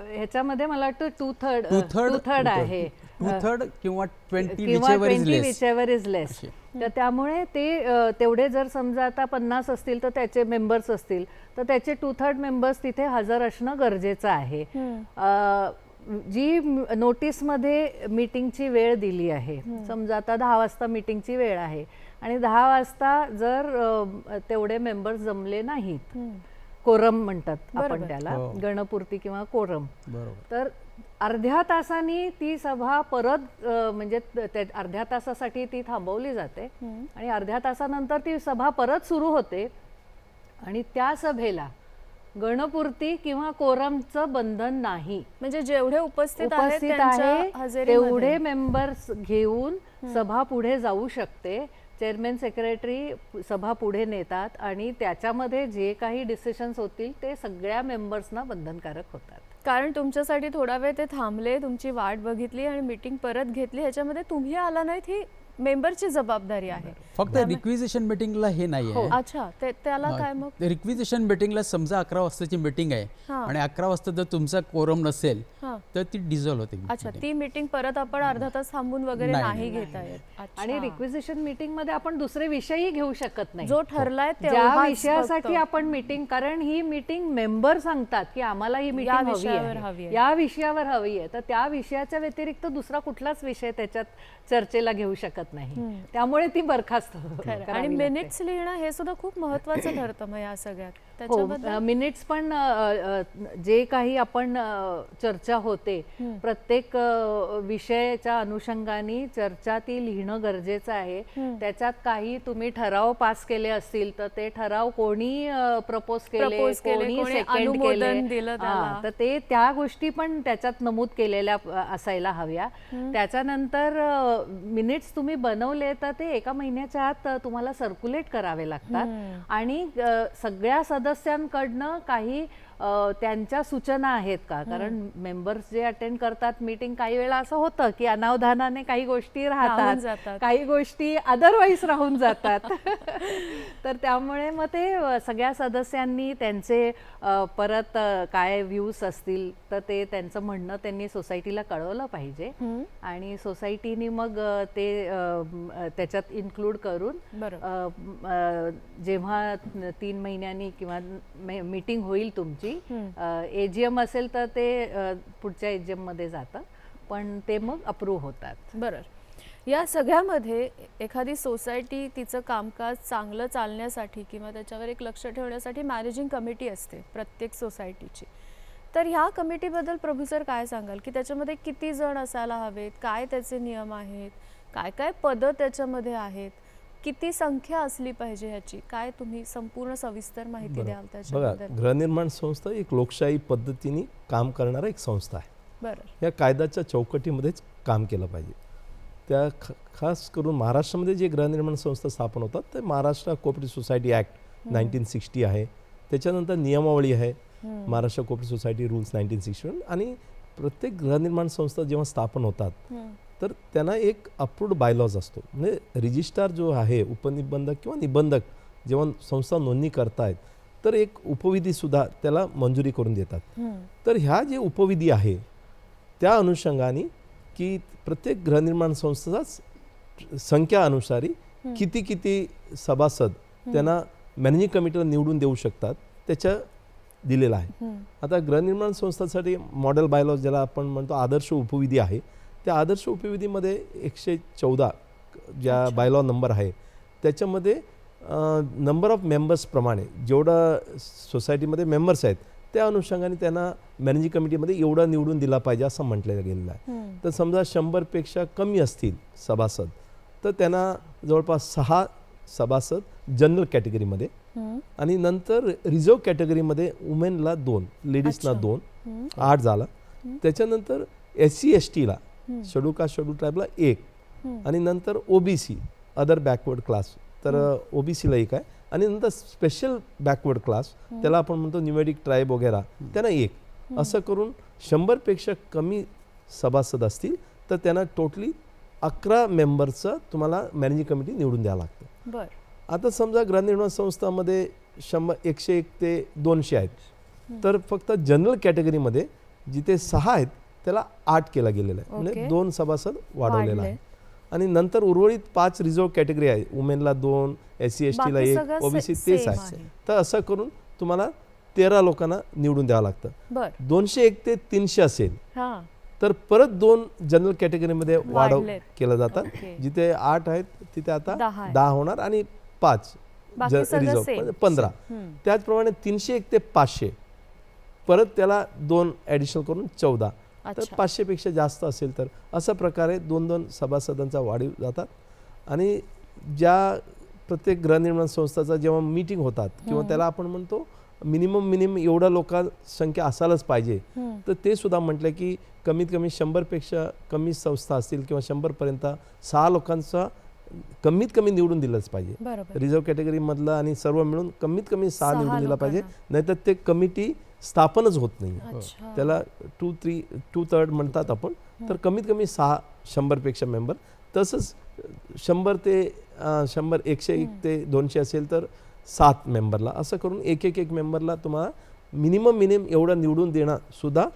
ह्याच्यामध्ये मला वाटतं 2/3 आहे, 2/3 किंवा 20 whichever is less. तर त्यामुळे ते तेवढे जर समजा आता 50 असतील तर त्याचे मेंबर्स असतील तर त्याचे 2/3 मेंबर्स तिथे हजर असणं गरजेचं आहे. जी नोटीसमध्ये मीटिंगची वेळ दिली आहे, समजा आता 10 वाजता मीटिंगची वेळ आहे आणि 10 वाजता जर तेवढे मेंबर्स जमले नाहीत, कोरम म्हणतात आपण त्याला, गणपूर्ती किंवा कोरम, तर अर्ध्या तासाने ती सभा परत म्हणजे अर्ध्या तासासाठी ती थांबवली जाते आणि अर्ध्या तासानंतर ती सभा परत सुरू होते आणि त्या सभेला गणपूर्ती किंवा कोरमचं बंधन नाही. म्हणजे जेवढे उपस्थित आहे तेवढे मेंबर्स घेऊन सभा पुढे जाऊ शकते. चेअरमॅन सेक्रेटरी सभा पुढे नेतात आणि त्याच्यामध्ये जे काही डिसिशन्स होतील ते सगळ्या मेंबर्सना बंधनकारक होतात. कारण तुमच्यासाठी थोडा वेळ ते थांबले, तुमची वाट बघितली आणि मीटिंग परत घेतली, ह्याच्यामध्ये तुम्ही आला नाहीत ही मेंबरची जबाबदारी आहे. फक्त रिक्विजिशन मीटिंगला हे नाही आहे. अच्छा, त्याला काय मग? रिक्विजिशन मीटिंगला समजा 11 वाजताची मीटिंग आहे आणि 11 वाजता जर तुमचा कोरम नसेल तर ती डिझॉल्व होते. अच्छा, ती मीटिंग परत आपण अर्धा तास थांबून वगैरे नाही घेता येत. आणि रिक्विजिशन मीटिंग मध्ये आपण दुसरे विषयही घेऊ शकत नाही. जो ठरलाय त्या विषयासाठी आपण मीटिंग, कारण ही मीटिंग मेंबर सांगतात की आम्हाला ही मीटिंग हवी आहे, या विषयावर हवी आहे, तर त्या विषयाच्या व्यतिरिक्त दुसरा कुठलाच विषय त्याच्यात चर्चेला घेऊ शकत नाही, त्यामुळे ती बरखास्त. आणि मिनिट्स लिहिणं हे सुद्धा खूप महत्वाचं ठरतं मग या सगळ्यात. मिनिट्स पण जे काही आपण चर्चा होते प्रत्येक विषयाच्या अनुषंगाने चर्चा ती लिहिणं गरजेचं आहे. त्याच्यात काही तुम्ही ठराव पास केले असतील तर ते ठराव कोणी प्रपोज केले, कोणी सेकंड केले, तर ते त्या गोष्टी पण त्याच्यात नमूद केलेल्या असायला हव्या. त्याच्यानंतर मिनिट्स तुम्ही बनवले तर ते 1 महिन्याच्या आत तुम्हाला सर्क्युलेट करावे लागतात आणि सगळ्या सदस्यांकडनं काही त्यांच्या सूचना आहेत का, कारण मेंबर्स जे अटेंड करतात मीटिंग काही वेळा असं होतं की अनावधानाने काही गोष्टी राहतात, काही गोष्टी अदरवाईज राहून जातात. तर त्यामुळे मग ते सगळ्या सदस्यांनी त्यांचे परत काय व्ह्यूज असतील तर ते त्यांचं म्हणणं त्यांनी सोसायटीला कळवलं पाहिजे आणि सोसायटीने मग ते त्याच्यात इन्क्लूड करून जेव्हा 3 महिन्यांनी किंवा मीटिंग होईल तुमची, एजीएम असेल तर ते पुढच्या एजीएम मध्ये जातं, पण ते मग अप्रूव्ह होतात. बरोबर. या सगळ्यामध्ये एखादी सोसायटी तिचं कामकाज चांगलं चालण्यासाठी किंवा त्याच्यावर एक लक्ष ठेवण्यासाठी मॅनेजिंग कमिटी असते प्रत्येक सोसायटीची. तर ह्या कमिटीबद्दल प्रभू सर काय सांगाल की त्याच्यामध्ये किती जण असायला हवेत, काय त्याचे नियम आहेत, काय काय पदं त्याच्यामध्ये आहेत, किती संख्या असली पाहिजे ह्याची, काय तुम्ही संपूर्ण सविस्तर माहिती द्याल त्याच्याबद्दल? बघा, गृहनिर्माण संस्था एक लोकशाही पद्धतीने काम करणारा एक संस्था आहे. बरं. या कायद्याच्या चौकटीमध्येच काम केलं पाहिजे. त्या खास करून महाराष्ट्रामध्ये जे गृहनिर्माण संस्था स्थापन होतात ते महाराष्ट्र कोऑपरेटिव्ह सोसायटी ॲक्ट 1960 आहे, त्याच्यानंतर नियमावली आहे महाराष्ट्र कोऑपरेटिव्ह सोसायटी रूल्स 1961, आणि प्रत्येक गृहनिर्माण संस्था जेव्हा स्थापन होतात तर त्यांना एक अप्रूव्ड बायलॉज असतो. म्हणजे रजिस्ट्रार जो आहे, उपनिबंधक किंवा निबंधक जेव्हा संस्था नोंदणी करतायत तर एक उपविधीसुद्धा त्याला मंजुरी करून देतात. तर ह्या जे उपविधी आहे त्या अनुषंगाने की प्रत्येक गृहनिर्माण संस्थेचा संख्या अनुसारी किती किती सभासद त्यांना मॅनेजिंग कमिटीला निवडून देऊ शकतात त्याच्या दिलेलं आहे. आता गृहनिर्माण संस्थांसाठी मॉडेल बायलॉज ज्याला आपण म्हणतो आदर्श उपविधी आहे, त्या आदर्श उपविधीमध्ये 114 ज्या बायलॉ नंबर आहे त्याच्यामध्ये नंबर ऑफ मेंबर्सप्रमाणे जेवढं सोसायटीमध्ये मेंबर्स आहेत त्या अनुषंगाने त्यांना मॅनेजिंग कमिटीमध्ये एवढा निवडून दिला पाहिजे असं म्हटलं गेलेलं आहे. तर समजा 100पेक्षा कमी असतील सभासद तर त्यांना जवळपास 6 सभासद जनरल कॅटेगरीमध्ये आणि नंतर रिझर्व कॅटेगरीमध्ये वुमेनला 2, लेडीजला 2, 8 झाला. त्याच्यानंतर SC STला शेड्यूल कास्ट शेड्यूल ट्राईबला 1 आणि नंतर OBC अदर बॅकवर्ड क्लास तर OBCला 1 आहे आणि नंतर स्पेशल बॅकवर्ड क्लास त्याला आपण म्हणतो न्यूमेरिक ट्राईब वगैरे त्यांना 1. असं करून 100पेक्षा कमी सभासद असतील तर त्यांना टोटली 11 मेंबरचं तुम्हाला मॅनेजिंग कमिटी निवडून द्यावं लागतं. बरं. आता समजा गृहनिर्माण संस्थांमध्ये 101 ते 200 आहेत तर फक्त जनरल कॅटेगरीमध्ये जिथे 6 आहेत त्याला 8 केला गेलेला आहे, म्हणजे 2 सभासद वाढवलेला आहे. आणि नंतर उर्वरित 5 रिझर्व कॅटेगरी आहे. वुमेनला 2, SC ST ला बाकी 1, सगळं ओबीसी same तेच आहे. आहे. तर असं करून तुम्हाला 13 लोकांना निवडून द्यावं लागतं. बर 201 ते 300 असेल हा तर परत 2 जनरल कॅटेगरीमध्ये वाढव वाढलेत. केलं जातात. ओके. जिथे 8 आहेत तिथे आता 10 आहे. 10 होणार आणि 5 बाकी सगळं रिझर्व same. 15. हम्म. त्याचप्रमाणे 301 ते 500 परत त्याला 2 ॲडिशनल करून 14. तर अच्छा. 500 पेक्षा जास्त असेल तर अशा प्रकारे 2-2 सभासदांचा वाढीव जातात. आणि ज्या प्रत्येक गृहनिर्माण संस्थाचा जेव्हा मीटिंग होतात किंवा त्याला आपण म्हणतो मिनिमम एवढा लोकसंख्या असायलाच पाहिजे. हम्म. तर ते सुद्धा म्हटलं की कमीत कमी 100 पेक्षा कमी संस्था असतील किंवा 100 पर्यंत 6 लोकांचा कमीत कमी निवडून दिलंच पाहिजे. बरोबर. रिझर्व कॅटेगरीमधला आणि सर्व मिळून कमीत कमी 6 6 निवडून दिला पाहिजे. लोकांना. नाहीतर ते कमिटी स्थापनच होत नाही. अच्छा. त्याला 2/3 म्हणतात आपण. तर कमीत कमी 6 100पेक्षा मेंबर. तसंच 100 ते 100 101 ते 200 असेल तर 7 मेंबरला असं करून एक मेंबरला तुम्हाला मिनिमम एवढं निवडून देणं सुद्धा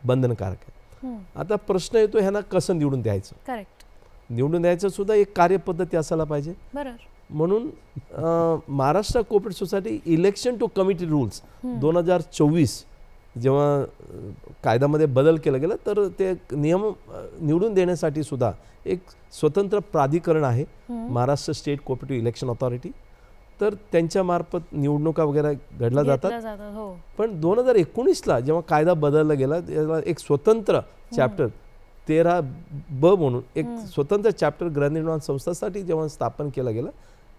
बंधनकारक आहे. हम्म. आता प्रश्न येतो ह्यांना कसं निवडून द्यायचं. करेक्ट. निवडून द्यायचं सुद्धा एक कार्यपद्धती असायला पाहिजे. बरोबर. म्हणून Maharashtra cooperative society election to committee rules 2024 जेव्हा कायद्यामध्ये बदल केला गेला तर ते नियम निवडून देण्यासाठी सुद्धा एक स्वतंत्र प्राधिकरण आहे, Maharashtra state cooperative election authority. तर त्यांच्यामार्फत निवडणुका वगैरे घडल्या जातात. घेतल्या जातात. हो. पण 2019ला जेव्हा कायदा बदलला गेला त्याला एक स्वतंत्र चॅप्टर 13B म्हणून एक स्वतंत्र चॅप्टर गृहनिर्माण संस्थांसाठी जेव्हा स्थापन केलं गेलं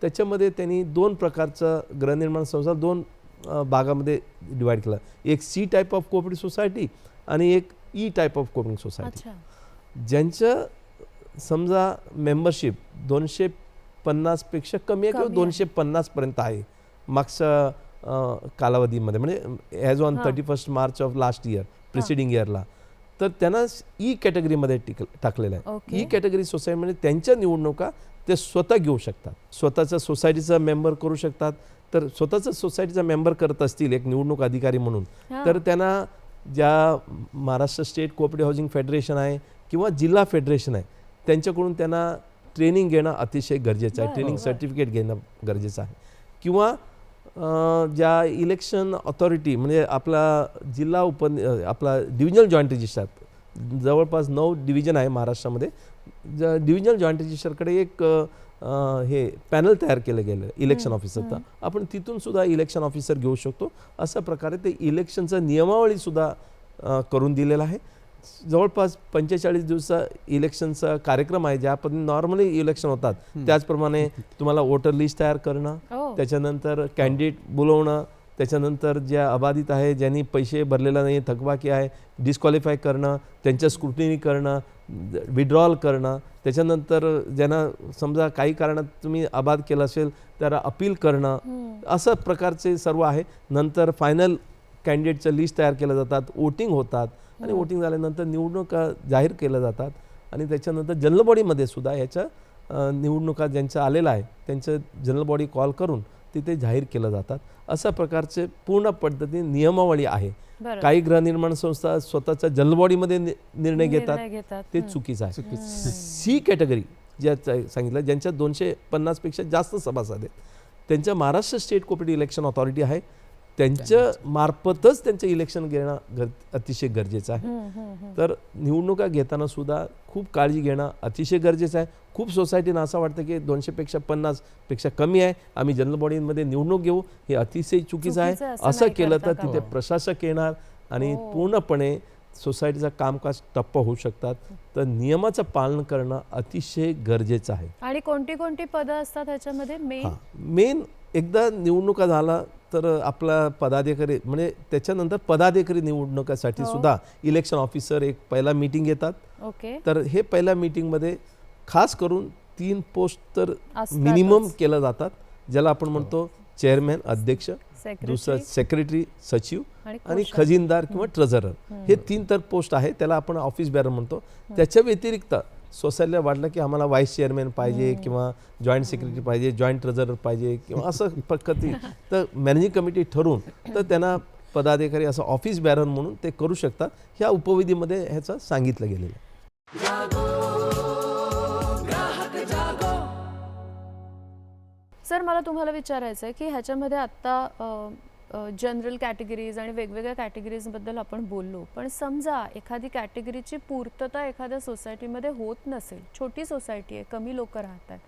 त्याच्यामध्ये त्यांनी 2 प्रकारचं गृहनिर्माण संस्था 2 भागामध्ये डिवाइड केला. एक C type of cooperative society आणि एक E type of cooperative society. अच्छा. ज्यांचं समजा मेंबरशिप 250 पेक्षा कमी आहे किंवा कमी आहे. 250 पर्यंत आहे मागच्या कालावधीमध्ये म्हणजे as on 31 March of last year preceding इयरला. तर त्यांना E कॅटेगरीमध्ये टाकलेलं आहे. ओके. E कॅटेगरी सोसायटीमध्ये त्यांच्या निवडणुका ते स्वतः घेऊ शकतात. स्वतःचा सोसायटीचा मेंबर करू शकतात. तर स्वतःचा सोसायटीचा मेंबर करत असतील एक निवडणूक अधिकारी म्हणून हा. तर त्यांना ज्या Maharashtra state cooperative housing federation आहे किंवा जिल्हा फेडरेशन आहे त्यांच्याकडून त्यांना ट्रेनिंग घेणं अतिशय गरजेचं आहे. बरं, ट्रेनिंग बरं. सर्टिफिकेट घेणं गरजेचं आहे. किंवा ज्या इलेक्शन ऑथॉरिटी म्हणजे आपला जिल्हा आपला डिव्हिजनल जॉईंट रजिस्टर जवळपास 9 डिव्हिजन आहे महाराष्ट्रामध्ये. डिव्हिजनल जॉईंट रजिस्टरकडे एक हे पॅनल तयार केलं गेलं इलेक्शन ऑफिसरचा. आपण तिथून सुद्धा इलेक्शन ऑफिसर घेऊ शकतो. अशा प्रकारे ते इलेक्शनचं नियमावलीसुद्धा करून दिलेलं आहे. जवळपास 45 दिवसा इलेक्शनचा कार्यक्रम आहे. ज्या पद्धतीने नॉर्मली इलेक्शन होतात त्याचप्रमाणे तुम्हाला वोटर लिस्ट तयार करणं, हो. त्याच्यानंतर कॅन्डिडेट बोलवणं, त्याच्यानंतर ज्या अबाधित आहे ज्यांनी पैसे भरलेला नाही थकबाकी आहे डिस्क्वालिफाय करणं, त्यांच्या स्क्रुटिनी करणं, विड्रॉल करणं, त्याच्यानंतर ज्यांना समजा काही कारणात तुम्ही अबाध केलं असेल तर अपील करणं, असं प्रकारचे सर्व आहे. नंतर फायनल कॅन्डिडेटचं लिस्ट तयार केलं जातात, वोटिंग होतात आणि वोटिंग झाल्यानंतर निवडणुका जाहीर केल्या जातात. आणि त्याच्यानंतर जनरल बॉडीमध्ये सुद्धा ह्याच्या निवडणुका ज्यांचं आलेलं आहे त्यांचं जनरल बॉडी कॉल करून तिथे जाहीर केलं जातात. अशा प्रकारचे पूर्ण पद्धतीने नियमावली आहे. बरं. काही गृहनिर्माण संस्था स्वतःच्या जनरल बॉडीमध्ये निर्णय घेतात ते हम्म. चुकीचं आहे. C कॅटेगरी ज्या सांगितलं ज्यांच्या 250 पेक्षा जास्त सभासद आहेत त्यांच्या Maharashtra state cooperative election authority आहे त्यांच्या मार्फतच त्यांचं इलेक्शन घेणं अतिशय गरजेचं आहे. तर निवडणुका घेताना सुद्धा खूप काळजी घेणं अतिशय गरजेचं आहे. खूप सोसायटीनं असं वाटतं की 250 पेक्षा कमी आहे आम्ही जनरल बॉडीमध्ये निवडणूक घेऊ, हे अतिशय चुकीचं आहे. असं असं नाही केलं करता तर तिथे कामा. प्रशासक येणार आणि हो. पूर्णपणे सोसायटीचं कामकाज ठप्प होऊ शकतात. तर नियमाचं पालन करणं अतिशय गरजेचं आहे. आणि कोणती कोणती पदं असतात ह्याच्यामध्ये मेन? मेन एकदा निवडणुका झाला तर आपला पदाधिकारी म्हणजे त्याच्यानंतर पदाधिकारी निवडणुकासाठी हो. सुद्धा इलेक्शन ऑफिसर एक पहिला मीटिंग घेतात. ओके. तर हे पहिल्या मीटिंगमध्ये खास करून 3 पोस्ट तर असतातच. मिनिमम केल्या जातात ज्याला आपण म्हणतो चेअरमॅन अध्यक्ष, दुसरं सेक्रेटरी सेक्रेटरी सचिव आणि कोषाध्यक्ष. खजिनदार किंवा ट्रेझरर हे 3 तर पोस्ट आहे त्याला आपण ऑफिस बेअरर म्हणतो. त्याच्या व्यतिरिक्त सोसायटीला वाटलं की आम्हाला व्हाईस चेअरमॅन पाहिजे किंवा जॉईंट सेक्रेटरी पाहिजे, जॉईंट ट्रेझरर पाहिजे किंवा असं पद्धती तर मॅनेजिंग कमिटी ठरवून तर त्यांना पदाधिकारी असं ऑफिस बेअरर म्हणून ते करू शकतात. ह्या उपविधीमध्ये ह्याचं सांगितलं गेलेलं आहे. सर मला तुम्हाला विचारायचं आहे की ह्याच्यामध्ये आत्ता जनरल कॅटेगरीज आणि वेगवेगळ्या कॅटेगरीजबद्दल आपण बोललो, पण समजा एखादी कॅटेगरीची पूर्तता एखाद्या सोसायटीमध्ये होत नसेल, छोटी सोसायटी आहे, कमी लोक राहतात,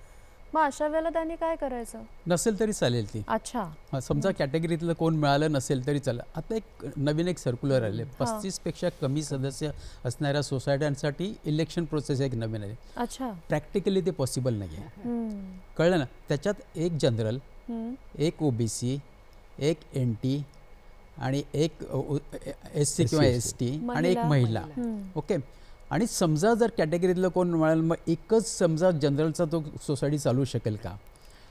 मग अशा वेळेला त्यांनी काय करायचं? नसेल तरी चालेल ती. अच्छा. समजा कॅटेगरीतलं कोण मिळालं नसेल तरी चालेल. आता एक नवीन सर्क्युलर आले, 35पेक्षा कमी सदस्य असणाऱ्या सोसायट्यांसाठी इलेक्शन प्रोसेस एक नवीन आहे. अच्छा. प्रॅक्टिकली ते पॉसिबल नाही आहे. कळलं ना? त्याच्यात एक जनरल, एक OBC, एक NT आणि एक SC किंवा ST आणि एक महिला. ओके. आणि समजा जर कॅटेगरीतलं कोण मिळालं, मग एकच समजा जनरलचा तो सोसायटी चालू शकेल का?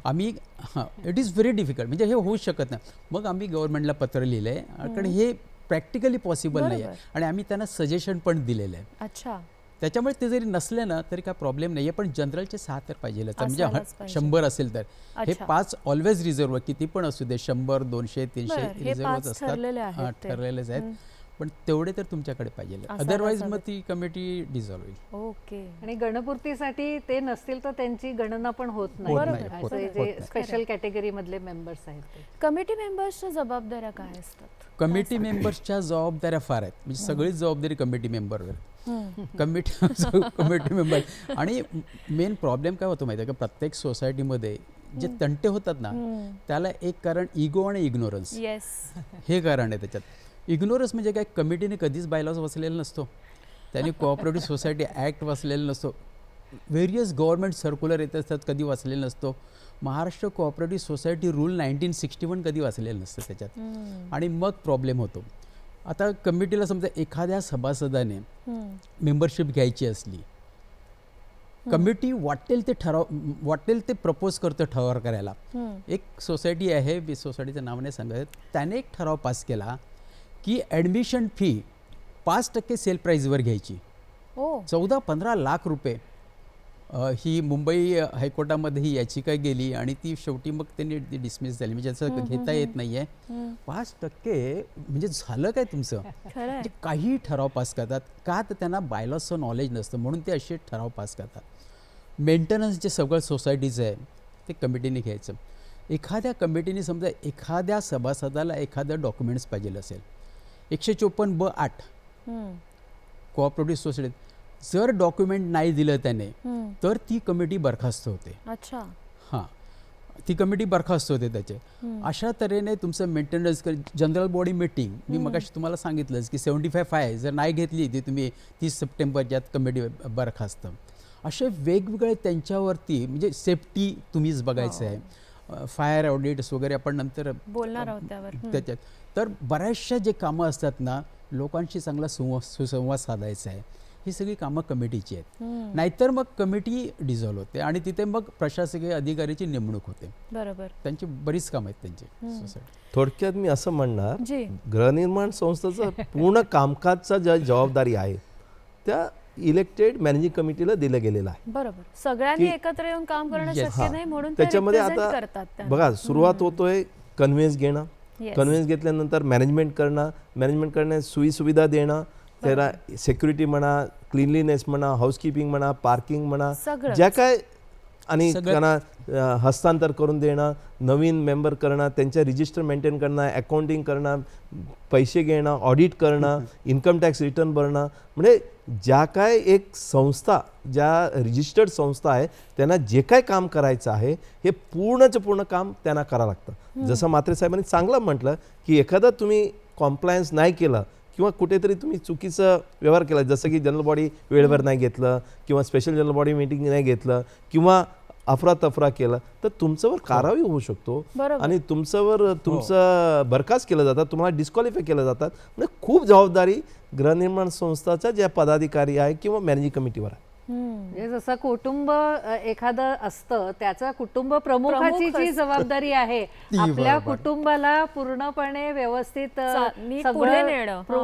आम्ही इट इज व्हेरी डिफिकल्ट, म्हणजे हे होऊ शकत नाही. मग आम्ही गव्हर्नमेंटला पत्र लिहिलं आहे, कारण हे प्रॅक्टिकली पॉसिबल नाही आहे आणि आम्ही त्यांना सजेशन पण दिलेलं आहे. अच्छा. त्याच्यामुळे ते जरी नसले ना तरी काय प्रॉब्लेम नाही आहे, पण जनरलचे 6 तर पाहिजे. म्हणजे 100 असेल तर हे 5 ऑलवेज रिझर्व्ह, किती पण असू दे, 100, 200, 300 रिझर्व्हच असतात, ठरलेलेच आहेत. पण तेवढे तर तुमच्याकडे पाहिजे, अदरवाईज मग ती कमिटी डिझॉल्व होईल. ओके. आणि गणपूर्तीसाठी ते नसतील तर त्यांची गणना पण होत नाही. असे जे स्पेशल कॅटेगरी मधले मेंबर्स आहेत ते. कमिटी मेंबर्सच्या जबाबदाऱ्या काय असतात? कमिटी मेंबर्सच्या जबाबदाऱ्या फार आहेत, म्हणजे सगळीच जबाबदारी कमिटी मेंबरवर. Committee member. आणि मेन प्रॉब्लेम काय होतो माहिती आहे का, प्रत्येक सोसायटीमध्ये जे तंटे होतात ना, त्याला एक कारण इगो आणि इग्नोरन्स हे कारण आहे. त्याच्यात इग्नोरन्स म्हणजे काय, कमिटीने कधीच बायलॉज वाचलेला नसतो, त्यांनी कोऑपरेटिव्ह सोसायटी ॲक्ट वाचलेला नसतो, व्हेरियस गव्हर्नमेंट सर्क्युलर येत असतात, कधी वाचलेलं नसतो, महाराष्ट्र कोऑपरेटिव्ह सोसायटी रूल 1961 कधी वाचलेलं नसतं त्याच्यात. आणि मग प्रॉब्लेम होतो. आता कमिटीला समजा एखाद्या सभासदाने मेंबरशिप घ्यायची असली, कमिटी वाटेल ते प्रपोज करतं ठराव करायला. एक सोसायटी आहे, सोसायटीचं नाव नाही सांगत, त्याने एक ठराव पास केला की ॲडमिशन फी 5% सेल प्राईजवर घ्यायची. 14-15 लाख रुपये. ही मुंबई हायकोर्टामध्ये ही याचिका गेली आणि ती शेवटी मग त्यांनी डिसमिस झाली, म्हणजे असं घेता येत नाही आहे. 5% म्हणजे झालं काय तुमचं? म्हणजे काही ठराव पास करतात का, तर त्यांना बायलॉजचं नॉलेज नसतं, म्हणून ते असे ठराव पास करतात. मेंटेनन्स जे सगळं सोसायटीचं आहे ते कमिटीने घ्यायचं. एखाद्या कमिटीने समजा एखाद्या सभासदाला एखादं डॉक्युमेंट्स पाहिजे असेल, 154(ब)(8) कोऑपरेटिव्ह सोसायटीत जर डॉक्युमेंट नाही दिलं त्याने तर ती कमिटी बरखास्त होते. अच्छा. हां, ती कमिटी बरखास्त होते त्याचे. अशा तऱ्हेने तुमचं मेंटेनन्स. जनरल बॉडी मीटिंग मी मगाशी तुम्हाला सांगितलंच की 75 जर नाही घेतली ती तुम्ही 30 सप्टेंबरच्यात कमिटी बरखास्त. असे वेगवेगळे त्यांच्यावरती, म्हणजे सेफ्टी तुम्हीच बघायचं आहे, फायर ऑडिट्स वगैरे आपण नंतर बोलणार आहोत त्यावर. त्याच्यात तर बऱ्याचशा जे कामं असतात ना, लोकांशी चांगला सुसंवाद साधायचा आहे, ही सगळी कामं कमिटीची आहेत. नाहीतर मग कमिटी डिझॉल्व होते आणि तिथे मग प्रशासकीय अधिकाऱ्याची नेमणूक होते. बरोबर. त्यांची बरीच कामं आहेत त्यांची सोसायटी. थोडक्यात मी असं म्हणणार, गृहनिर्माण संस्थेचं पूर्ण कामकाजचा ज्या जबाबदारी आहे त्या इलेक्टेड मॅनेजिंग कमिटीला दिलं गेलेलं आहे. बरोबर. सगळ्यांनी एकत्र येऊन काम करणं शक्य नाही, म्हणून त्याच्यामध्ये आता बघा सुरुवात होतोय कन्व्हेन्स घेणं, कन्व्हेन्स घेतल्यानंतर मॅनेजमेंट करणं, मॅनेजमेंट करण्यात सोयीसुविधा देणं, त्याला सिक्युरिटी म्हणा, क्लिनलीनेस म्हणा, हाऊसकीपिंग म्हणा, पार्किंग म्हणा, ज्या काय, आणि त्यांना हस्तांतर करून देणं, नवीन मेंबर करणं, त्यांच्या रजिस्टर मेंटेन करणं, अकाउंटिंग करणं, पैसे घेणं, ऑडिट करणं, इन्कम टॅक्स रिटर्न भरणं, म्हणजे ज्या काय एक संस्था, ज्या रजिस्टर्ड संस्था आहे त्यांना जे काय काम करायचं आहे हे पूर्णचं पूर्ण काम त्यांना करावं लागतं. जसं म्हात्रे साहेबांनी चांगलं म्हटलं की एखादा तुम्ही कॉम्प्लायन्स नाही केलं किंवा कुठेतरी तुम्ही चुकीचं व्यवहार केला, जसं की जनरल बॉडी वेळेवर नाही घेतलं किंवा स्पेशल जनरल बॉडी मीटिंग नाही घेतलं किंवा अफरातफरा केला, तर तुमच्यावर कारवाई होऊ शकतो आणि तुमचं बरखास्त केलं जातं, तुम्हाला डिस्क्वालिफाय केलं जातात. म्हणजे खूप जबाबदारी गृहनिर्माण संस्थाच्या ज्या पदाधिकारी आहे किंवा मॅनेजिंग कमिटीवर आहे. जसं कुटुंब एखादं असतं, त्याचा कुटुंब प्रमुखाची जी जबाबदारी आहे आपल्या कुटुंबाला पूर्णपणे व्यवस्थित सगळं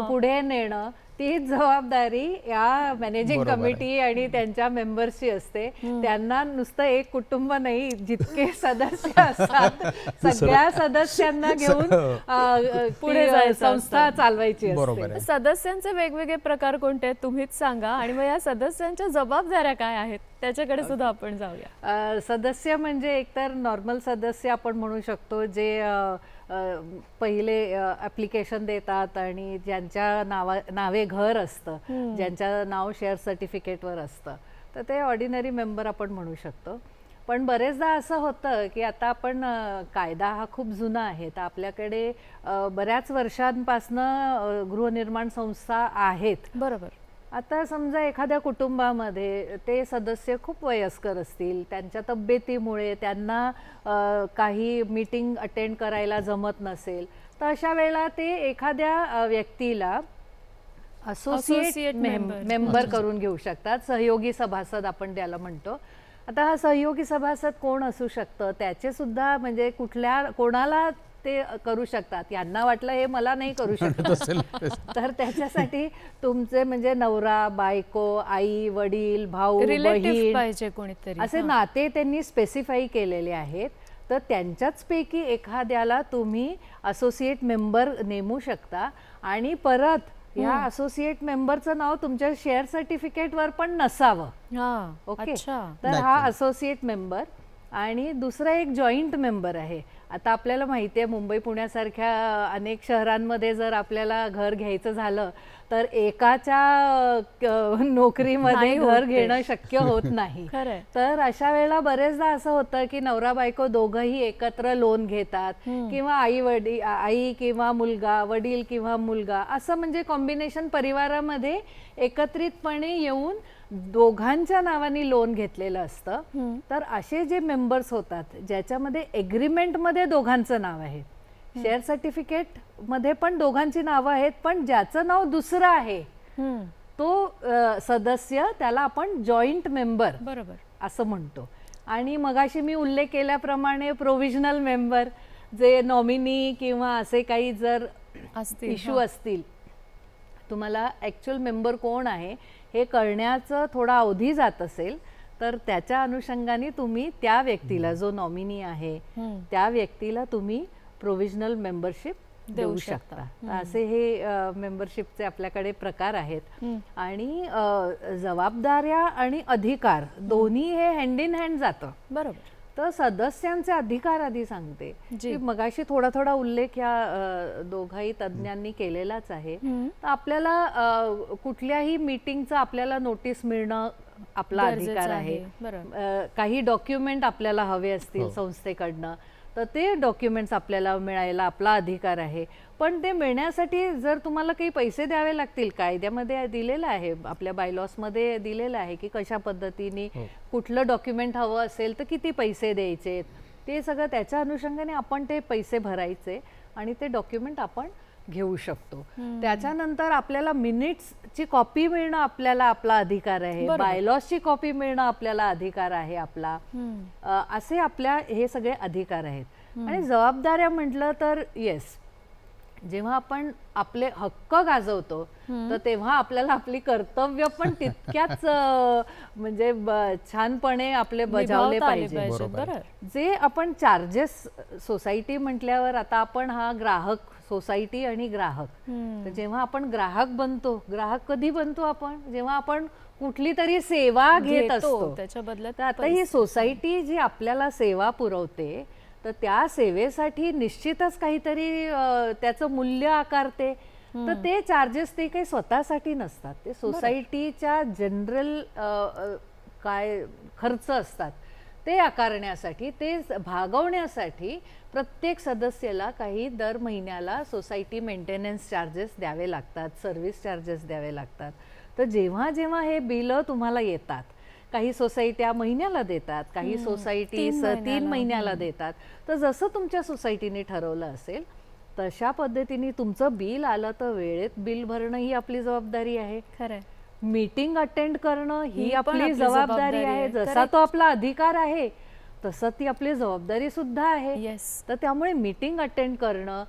पुढे नेणं, तीच जबाबदारी या मॅनेजिंग बरोबर आहे. कमिटी आणि त्यांच्या मेंबर्सची असते. त्यांना नुसतं एक कुटुंब नाही, जितके सदस्य असतात सगळ्या सदस्यांना घेऊन पुढे ती जायचं संस्था चालवायची बरोबर असते. आहे. सदस्यांचे वेगवेगळे प्रकार कोणते आहेत तुम्हीच सांगा आणि मग या सदस्यांच्या जबाबदाऱ्या काय आहेत त्याच्याकडे सुद्धा आपण जाऊया. सदस्य म्हणजे एकतर नॉर्मल सदस्य आपण म्हणू शकतो, जे पहिले ॲप्लिकेशन देतात आणि ज्यांच्या नावे घर असतं, ज्यांच्या नाव शेअर सर्टिफिकेटवर असतं, तर ते ऑर्डिनरी मेंबर आपण म्हणू शकतो. पण बरेचदा असं होतं की आता आपण कायदा हा खूप जुना आहे, तर आपल्याकडे बऱ्याच वर्षांपासनं गृहनिर्माण संस्था आहेत. बरोबर. आता समजा एखाद्या कुटुंबामध्ये ते सदस्य खूप वयस्कर असतील, त्यांच्या तब्येतीमुळे त्यांना काही मीटिंग अटेंड करायला जमत नसेल, तर अशा वेळेला ते एखाद्या व्यक्तीला असोसिएट मेंबर करून घेऊ शकतात. सहयोगी सभासद आपण त्याला म्हणतो. आता हा सहयोगी सभासद कोण असू शकतं, त्याचे सुद्धा म्हणजे कोणाला ते करू शकतात. यांना वाटलं हे मला नाही करू शकत तर त्याच्यासाठी तुमचे म्हणजे नवरा, बायको, आई, वडील, भाऊ, रिलेटिव्ह बहीण पाहिजे कोणीतरी. असे नाते त्यांनी स्पेसिफाई केलेले आहेत. तर त्यांच्याच पैकी एखाद्याला तुम्ही असोसिएट मेंबर नेमू शकता आणि परत ह्या असोसिएट मेंबरचं नाव तुमच्या शेअर सर्टिफिकेटवर पण नसावं. हा. ओके. अच्छा. तर हा असोसिएट मेंबर. आणि दुसरा एक जॉईंट मेंबर आहे. आता आपल्याला माहिती आहे मुंबई पुण्यासारख्या अनेक शहरांमध्ये जर आपल्याला घर घ्यायचं झालं तर एकाच्या नोकरीमध्ये नाही होत घर ते. घेणं शक्य होत नाही. खरंय. तर अशा वेळेला बरेचदा असं होतं की नवरा बायको दोघंही एकत्र लोन घेतात किंवा आई किंवा मुलगा, वडील किंवा मुलगा, असं म्हणजे कॉम्बिनेशन परिवारामध्ये एकत्रितपणे येऊन दोघांच्या नावाने लोन घेतलेलं असतं. तर असे जे मेंबर्स होतात ज्याच्यामध्ये एग्रीमेंटमध्ये दोघांचं नाव आहे, शेअर सर्टिफिकेट मध्ये पण दोघांची नावं आहेत, पण ज्याचं नाव दुसरं आहे तो सदस्य, त्याला आपण जॉईंट मेंबर बरोबर असं म्हणतो. आणि मगाशी मी उल्लेख केल्याप्रमाणे प्रोव्हिजनल मेंबर, जे नॉमिनी किंवा असे काही जर इश्यू असतील, तुम्हाला ॲक्च्युअल मेंबर कोण आहे हे कळण्याचं थोडा अवधी जात असेल, तर त्याच्या अनुषंगाने तुम्ही त्या व्यक्तीला, जो नॉमिनी आहे त्या व्यक्तीला तुम्ही प्रोव्हिजनल मेंबरशिप देऊ शकता. असे हे मेंबरशिपचे आपल्याकडे प्रकार आहेत. आणि जबाबदाऱ्या आणि अधिकार दोन्ही हे हँड इन हँड जातं. बरोबर. तर सदस्यांचे अधिकार आधी सांगते की मगाशी थोडा थोडा उल्लेख या दोघाही तज्ज्ञांनी केलेलाच आहे. तर आपल्याला कुठल्याही मीटिंगचं आपल्याला नोटीस मिळणं आपला अधिकार आहे. काही डॉक्युमेंट आपल्याला हवे असतील संस्थेकडनं, तर ते डॉक्युमेंट्स आपल्याला मिळायला आपला अधिकार आहे. पण ते मिळण्यासाठी जर तुम्हाला काही पैसे द्यावे लागतील, कायद्यामध्ये दिलेलं आहे, आपल्या बायलॉसमध्ये दिलेलं आहे की कशा पद्धतीने कुठलं डॉक्युमेंट हवं असेल तर किती पैसे द्यायचे, ते सगळं त्याच्या अनुषंगाने आपण ते पैसे भरायचे आणि ते डॉक्युमेंट आपण घेऊ शकतो. त्याच्यानंतर आपल्याला मिनिट्सची कॉपी मिळणं आपल्याला आपला अधिकार आहे, बायलॉसची कॉपी मिळणं आपल्याला अधिकार आहे आपला. असे आपल्या हे सगळे अधिकार आहेत. आणि जबाबदाऱ्या म्हटलं तर येस, जेव्हा आपण आपले हक्क गाजवतो तर तेव्हा आपल्याला आपली कर्तव्य पण तितक्याच म्हणजे छानपणे आपले बजावले पाहिजे. जे आपण चार्जेस, सोसायटी म्हटल्यावर आता आपण हा ग्राहक, सोसायटी आणि ग्राहक, तर जेव्हा आपण ग्राहक बनतो, ग्राहक कधी बनतो आपण, जेव्हा आपण कुठली तरी सेवा घेत असतो त्याच्या बदल्यात. तर आता ही सोसायटी जी आपल्याला सेवा पुरवते, तर त्या सेवेसाठी निश्चितच काहीतरी त्याचं मूल्य आकारते. तर ते चार्जेस ते काही स्वतःसाठी नसतात, ते सोसायटीच्या जनरल काय खर्च असतात ते आकारण्यासाठी, ते भागवण्यासाठी प्रत्येक सदस्याला काही दर महिन्याला सोसायटी मेंटेनन्स चार्जेस द्यावे लागतात, सर्व्हिस चार्जेस द्यावे लागतात. तर जेव्हा जेव्हा हे बिलं तुम्हाला येतात, काही सोसायट्या महिन्याला देतात, काही सोसायटी 3 महिन्याला देतात, तर जसं तुमच्या सोसायटीने ठरवलं असेल तशा पद्धतीने तुमचं बिल आलं तर वेळेत बिल भरणं ही आपली जबाबदारी आहे. खरंय. मीटिंग अटेंड करणं ही आपली जबाबदारी आहे. जसा तो आपला अधिकार आहे तसं ती आपली जबाबदारी सुद्धा आहे. येस. तर त्यामुळे मीटिंग अटेंड करणं,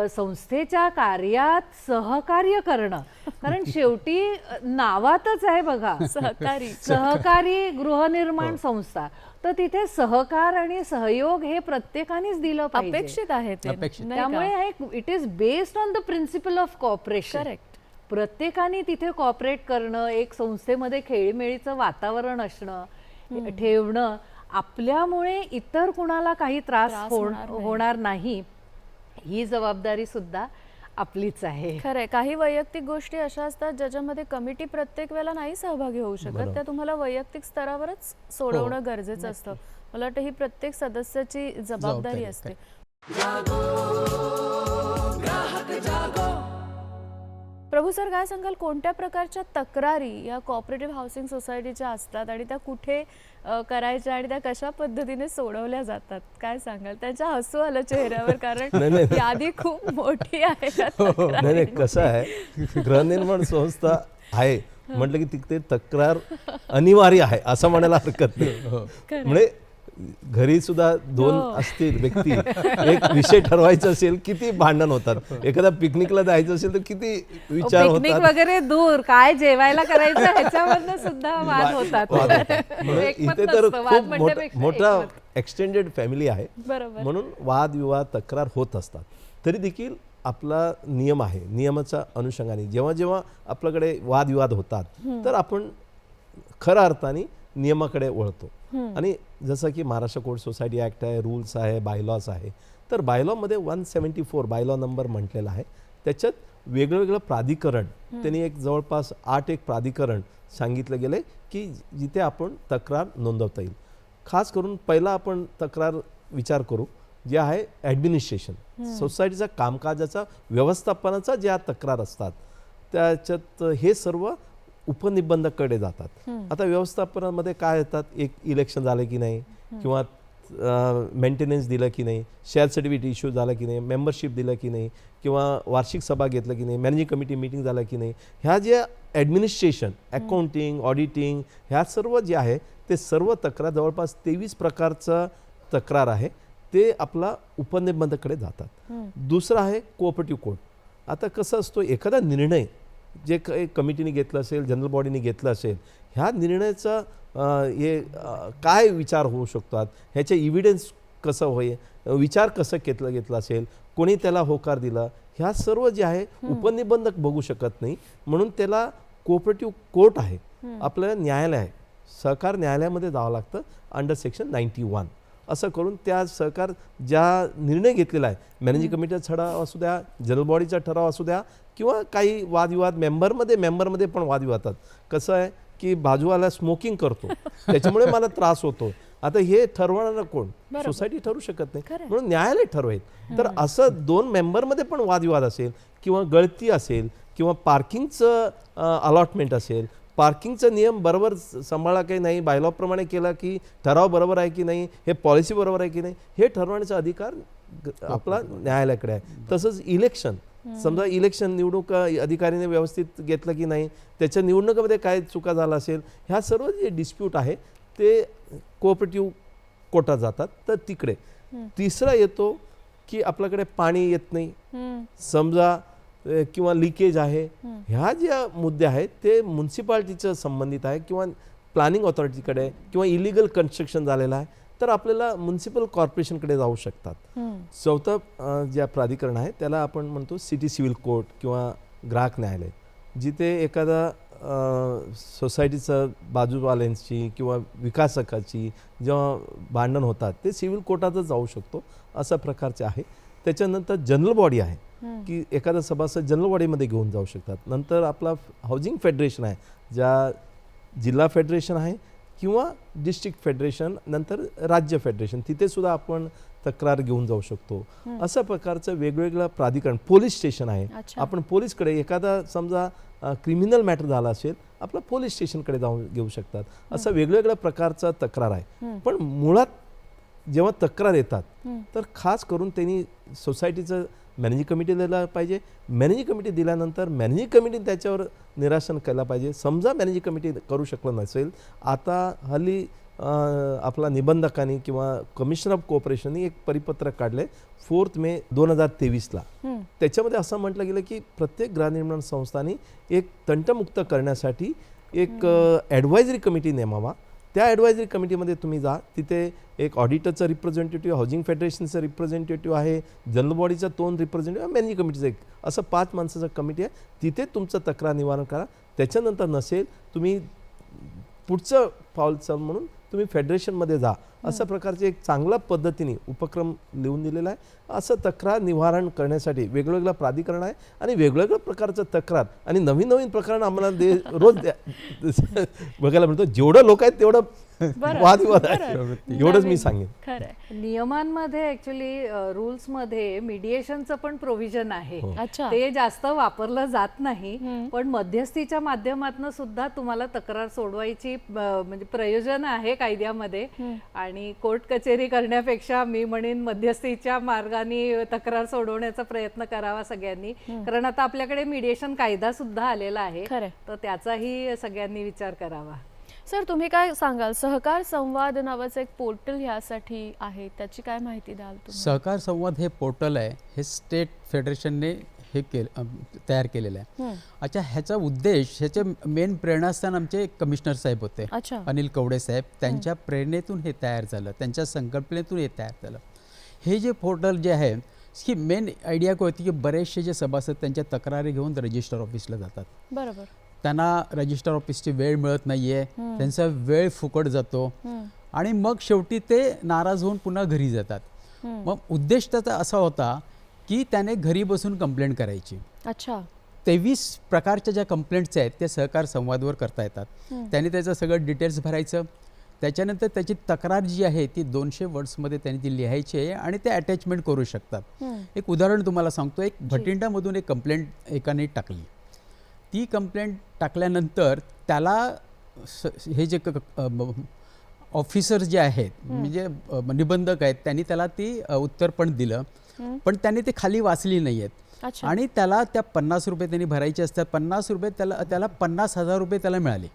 संस्थेच्या कार्यात सहकार्य करणं, कारण शेवटी नावातच आहे बघा सहकारी. सहकारी गृहनिर्माण संस्था, तर तिथे सहकार आणि सहयोग हे प्रत्येकानेच दिलं पाहिजे. अपेक्षित आहे ते, अपेक्षित. नाही का? त्यामुळे it is based on the principle of cooperation. Correct. प्रत्येकाने तिथे कॉपरेट करणं, एक संस्थेमध्ये खेळीमेळीचं वातावरण असणं, ठेवणं, आपल्यामुळे इतर कुणाला काही त्रास होणार नाही, ही जबाबदारी सुद्धा आपलीच आहे. खरंय. काही वैयक्तिक गोष्टी अशा असतात ज्याच्यामध्ये कमिटी प्रत्येक वेळेला नाही सहभागी होऊ शकत, त्या तुम्हाला वैयक्तिक स्तरावरच सोडवणं गरजेचं असतं. मला वाटतं ही प्रत्येक सदस्याची जबाबदारी असते. प्रभू सर, काय सांगाल, कोणत्या प्रकारच्या तक्रारी या कोऑपरेटिव्ह हाऊसिंग सोसायटीच्या असतात आणि त्या कुठे करायच्या आणि त्या कशा पद्धतीने सोडवल्या जातात? काय सांगाल? त्यांच्या हसू आलं चेहऱ्यावर, कारण यादी खूप मोठी आहे. नाही नाही, कसं आहे, गृहनिर्माण संस्था आहे म्हटलं की तिथे तक्रार अनिवार्य आहे असं म्हणायला हरकत नाही. म्हणजे घरी सुद्धा दोन असतील व्यक्ती, एक विषय ठरवायचा असेल, किती भांडण होतात. एखादा पिकनिकला जायचं असेल तर किती विचार पिकनिक होतात, वगैरे दूर, काय जेवायला करायचं ह्याच्यावरनं सुद्धा वाद होतात. म्हणजे एकमत इथे तर नसतं, वाद खूप म्हणण्यापेक्षा मोठा एकमत. एक्सटेंडेड फॅमिली आहे, बरोबर. म्हणून वादविवाद तक्रार होत असतात. तरी देखील आपला नियम आहे, नियमाच्या अनुषंगाने जेव्हा जेव्हा आपल्याकडे वादविवाद होतात तर आपण खऱ्या अर्थाने नियमाकडे वळतो. आणि जसं की महाराष्ट्र कोड सोसायटी ॲक्ट आहे, रूल्स आहे, बायलॉज आहे, तर बायलॉमध्ये 174 बायलॉ नंबर म्हटलेला आहे. त्याच्यात वेगळं प्राधिकरण, त्यांनी एक जवळपास 8 एक प्राधिकरण सांगितलं गेले की जिथे आपण तक्रार नोंदवता येईल. खास करून पहिला आपण तक्रार विचार करू, जे आहे ॲडमिनिस्ट्रेशन, सोसायटीचा कामकाजाचा व्यवस्थापनाचा ज्या तक्रार असतात त्याच्यात हे सर्व उपनिबंधकाकडे जातात. आता व्यवस्थापनामध्ये काय येतात, एक इलेक्शन झालं की नाही, किंवा मेंटेनन्स दिलं की नाही, शेअर सर्टिफिकेट इश्यू झालं की नाही, मेंबरशिप दिलं की नाही, किंवा वार्षिक सभा घेतलं की नाही, मॅनेजिंग कमिटी मीटिंग झालं की नाही, ह्या ज्या ॲडमिनिस्ट्रेशन, अकाउंटिंग, ऑडिटिंग, ह्या सर्व जे आहे ते सर्व तक्रार, जवळपास 23 प्रकारचं तक्रार आहे, ते आपला उपनिबंधकाकडे जातात. दुसरं आहे कोऑपरेटिव्ह कोर्ट. आता कसं असतो, एखादा निर्णय जे काही कमिटीने घेतलं असेल, जनरल बॉडीने घेतलं असेल, ह्या निर्णयाचा काय विचार होऊ शकतात, ह्याचे इव्हिडन्स कसं होईल, विचार कसं घेतला असेल, कोणी त्याला होकार दिला, ह्या सर्व जे आहे उपनिबंधक बघू शकत नाही. म्हणून त्याला कोऑपरेटिव्ह कोर्ट आहे, आपल्याला न्यायालय आहे, सहकार न्यायालयामध्ये जावं लागतं अंडर सेक्शन 91. असं करून त्या सहकार ज्या निर्णय घेतलेला आहे, मॅनेजिंग कमिटीचा ठराव असू द्या, जनरल बॉडीचा ठराव असू द्या, किंवा काही वादविवाद मेंबरमध्ये पण वादविवाद होतात. कसं आहे की बाजूवाला स्मोकिंग करतो, त्याच्यामुळे मला त्रास होतो. आता हे ठरवणारं कोण? सोसायटी ठरवू शकत नाही, म्हणून न्यायालय ठरवेल. तर असं 2 मेंबरमध्ये पण वादविवाद असेल, किंवा गळती असेल, किंवा पार्किंगचं अलॉटमेंट असेल, पार्किंगचा नियम बरोबर सांभाळला की नाही, बायलॉप्रमाणे केला की ठराव बरोबर आहे की नाही, हे पॉलिसी बरोबर आहे की नाही, हे ठरवण्याचा अधिकार आपला न्यायालयाकडे आहे. तसंच इलेक्शन, समजा इलेक्शन निवडणूक अधिकारीने व्यवस्थित घेतलं की नाही, त्याच्या निवडणुकीमध्ये काय चुका झाला असेल, ह्या सर्व जे डिस्प्यूट आहे ते कोऑपरेटिव्ह कोर्टात जातात. तर तिकडे तिसरा येतो की आपल्याकडे पाणी येत नाही समजा, किंवा लिकेज आहे, ह्या ज्या मुद्दे आहेत ते म्युन्सिपाल्टीचं संबंधित आहे, किंवा प्लॅनिंग ऑथॉरिटीकडे, किंवा इलिगल कन्स्ट्रक्शन झालेलं आहे, तर आपल्याला म्युन्सिपल कॉर्पोरेशनकडे जाऊ शकतात. चौथं ज्या प्राधिकरण आहे त्याला आपण म्हणतो सिटी सिव्हिल कोर्ट किंवा ग्राहक न्यायालय, जिथे एखादा सोसायटीचं बाजूवाल्यांची किंवा विकासकाची जेव्हा भांडण होतात ते सिव्हिल कोर्टातच जाऊ शकतो, अशा प्रकारचे आहे. त्याच्यानंतर जनरल बॉडी आहे की एखादा सभासद जनरल बॉडीमध्ये घेऊन जाऊ शकतात. नंतर आपला हाऊसिंग फेडरेशन आहे, ज्या जिल्हा फेडरेशन आहे किंवा डिस्ट्रिक्ट फेडरेशन, नंतर राज्य फेडरेशन, तिथे सुद्धा आपण तक्रार घेऊन जाऊ शकतो. अशा प्रकारचं वेगवेगळं प्राधिकरण. पोलीस स्टेशन आहे, आपण पोलीसकडे एखादा समजा क्रिमिनल मॅटर झाला असेल, आपलं पोलीस स्टेशनकडे जाऊन घेऊ शकतात. असं वेगवेगळ्या प्रकारचा तक्रार आहे. पण मुळात जेव्हा तक्रार येतात तर खास करून त्यांनी सोसायटीचं मॅनेजिंग कमिटी दिला पाहिजे. मॅनेजिंग कमिटी दिल्यानंतर मॅनेजिंग कमिटीने त्याच्यावर निरासन केलं पाहिजे. समजा मॅनेजिंग कमिटी करू शकलं नसेल, आता हल्ली आपला निबंधकांनी किंवा कमिशनर ऑफ कोऑपरेशननी एक परिपत्रक काढले 4 मे 2023ला. त्याच्यामध्ये असं म्हटलं गेलं की प्रत्येक गृहनिर्माण संस्थांनी एक तंटमुक्त करण्यासाठी एक ॲडवायझरी कमिटी नेमावा. त्या ॲडवायझरी कमिटीमध्ये तुम्ही जा, तिथे एक ऑडिटरचं रिप्रेझेंटेटिव्ह, हाऊसिंग फेडरेशनचं रिप्रेझेंटेटिव्ह आहे, जनरल बॉडीचा 2 रिप्रेझेंटेटिव्ह, मॅनेजिंग कमिटीचं एक, असं 5 माणसाचं कमिटी आहे. तिथे तुमचं तक्रार निवारण करा. त्याच्यानंतर नसेल तुम्ही पुढचं पाऊल चल म्हणून तुम्ही फेडरेशनमध्ये जा. अशा प्रकारचे एक चांगल्या पद्धतीने उपक्रम लिहून दिलेला आहे. असं तक्रार निवारण करण्यासाठी वेगवेगळं प्राधिकरण आहे आणि वेगवेगळ्या प्रकारचं तक्रार आणि नवीन नवीन प्रकरण आम्हाला रोज बघायला मिळतं. जेवढं लोक आहेत तेवढं वादविवाद आहे, एवढंच मी सांगेन. खरंय. नियमांमध्ये ऍक्च्युली रूल्समध्ये मीडिएशनचं पण प्रोव्हिजन आहे. अच्छा. ते जास्त वापरलं जात नाही, पण मध्यस्थीच्या माध्यमातून सुद्धा तुम्हाला तक्रार सोडवायची म्हणजे प्रयोजन आहे कायद्यामध्ये. आणि कोर्ट कचेरी करण्यापेक्षा मी म्हणेन मध्यस्थीच्या मार्गाने तक्रार सोडवण्याचा प्रयत्न करावा सगळ्यांनी, कारण आता आपल्याकडे मीडिएशन कायदा सुद्धा आलेला आहे, तर त्याचाही सगळ्यांनी विचार करावा. सर, तुम्ही काय सांगाल? सहकार संवाद नावाचं एक पोर्टल ह्यासाठी आहे, त्याची काय माहिती द्याल तुम्ही? सहकार संवाद हे पोर्टल आहे, हे स्टेट फेडरेशनने हे तयार केलेलं आहे. अच्छा, ह्याचा उद्देश, ह्याचे मेन प्रेरणास्थान आमचे कमिशनर साहेब होते, अनिल कवडे साहेब. त्यांच्या प्रेरणेतून हे तयार झालं, त्यांच्या संकल्पनेतून हे तयार झालं. हे जे पोर्टल जे आहे, ही मेन आयडिया काय होती की बरेचसे जे सभासद त्यांच्या तक्रारी घेऊन रजिस्टर ऑफिसला जातात. बरोबर. त्यांना रजिस्टर ऑफिसची वेळ मिळत नाहीये, त्यांचा वेळ फुकट जातो आणि मग शेवटी ते नाराज होऊन पुन्हा घरी जातात. मग उद्देश त्याचा असा होता की त्याने घरी बसून कंप्लेंट करायची. अच्छा. 23 प्रकारच्या ज्या कंप्लेंट्स आहेत त्या सहकार संवादवर करता येतात. त्याने त्याचं सगळं डिटेल्स भरायचं, त्याच्यानंतर त्याची तक्रार जी आहे ती 200 वर्ड्समध्ये त्यांनी ती लिहायची आहे आणि ते अटॅचमेंट करू शकतात. एक उदाहरण तुम्हाला सांगतो. एक भटिंडामधून एक कंप्लेंट एकाने टाकली. ती कंप्लेंट टाकल्यानंतर त्याला हे जे ऑफिसर जे आहेत म्हणजे निबंधक आहेत त्यांनी त्याला ती उत्तर पण दिलं, पण त्यांनी ते खाली वाचली नाही आहेत आणि त्याला त्या 50 रुपये त्यांनी भरायचे असतात. 50 रुपये त्याला 50,000 रुपये त्याला मिळाले.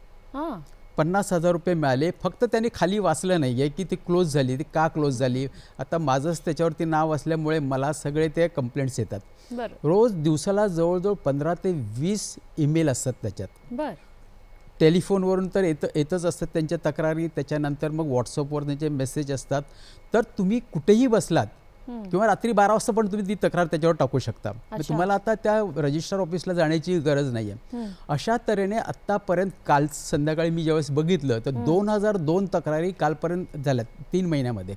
50,000 रुपये मिळाले. फक्त त्यांनी खाली वाचलं नाही आहे की ती क्लोज झाली, ती का क्लोज झाली. आता माझंच त्याच्यावरती नाव असल्यामुळे मला सगळे ते कंप्लेंट्स येतात. रोज दिवसाला जवळजवळ 15 ते 20 ईमेल असतात त्याच्यात. टेलिफोनवरून तर येतच असतात त्यांच्या तक्रारी, त्याच्यानंतर मग व्हॉट्सअपवर त्यांचे मेसेज असतात. तर तुम्ही कुठेही बसलात किंवा रात्री 12 वाजता पण तुम्ही ती तक्रार त्याच्यावर टाकू शकता. तुम्हाला आता त्या रजिस्टर ऑफिसला जाण्याची गरज नाही आहे. अशा तऱ्हेने आत्तापर्यंत काल संध्याकाळी मी ज्यावेळेस बघितलं तर 2002 तक्रारी कालपर्यंत झाल्यात 3 महिन्यामध्ये.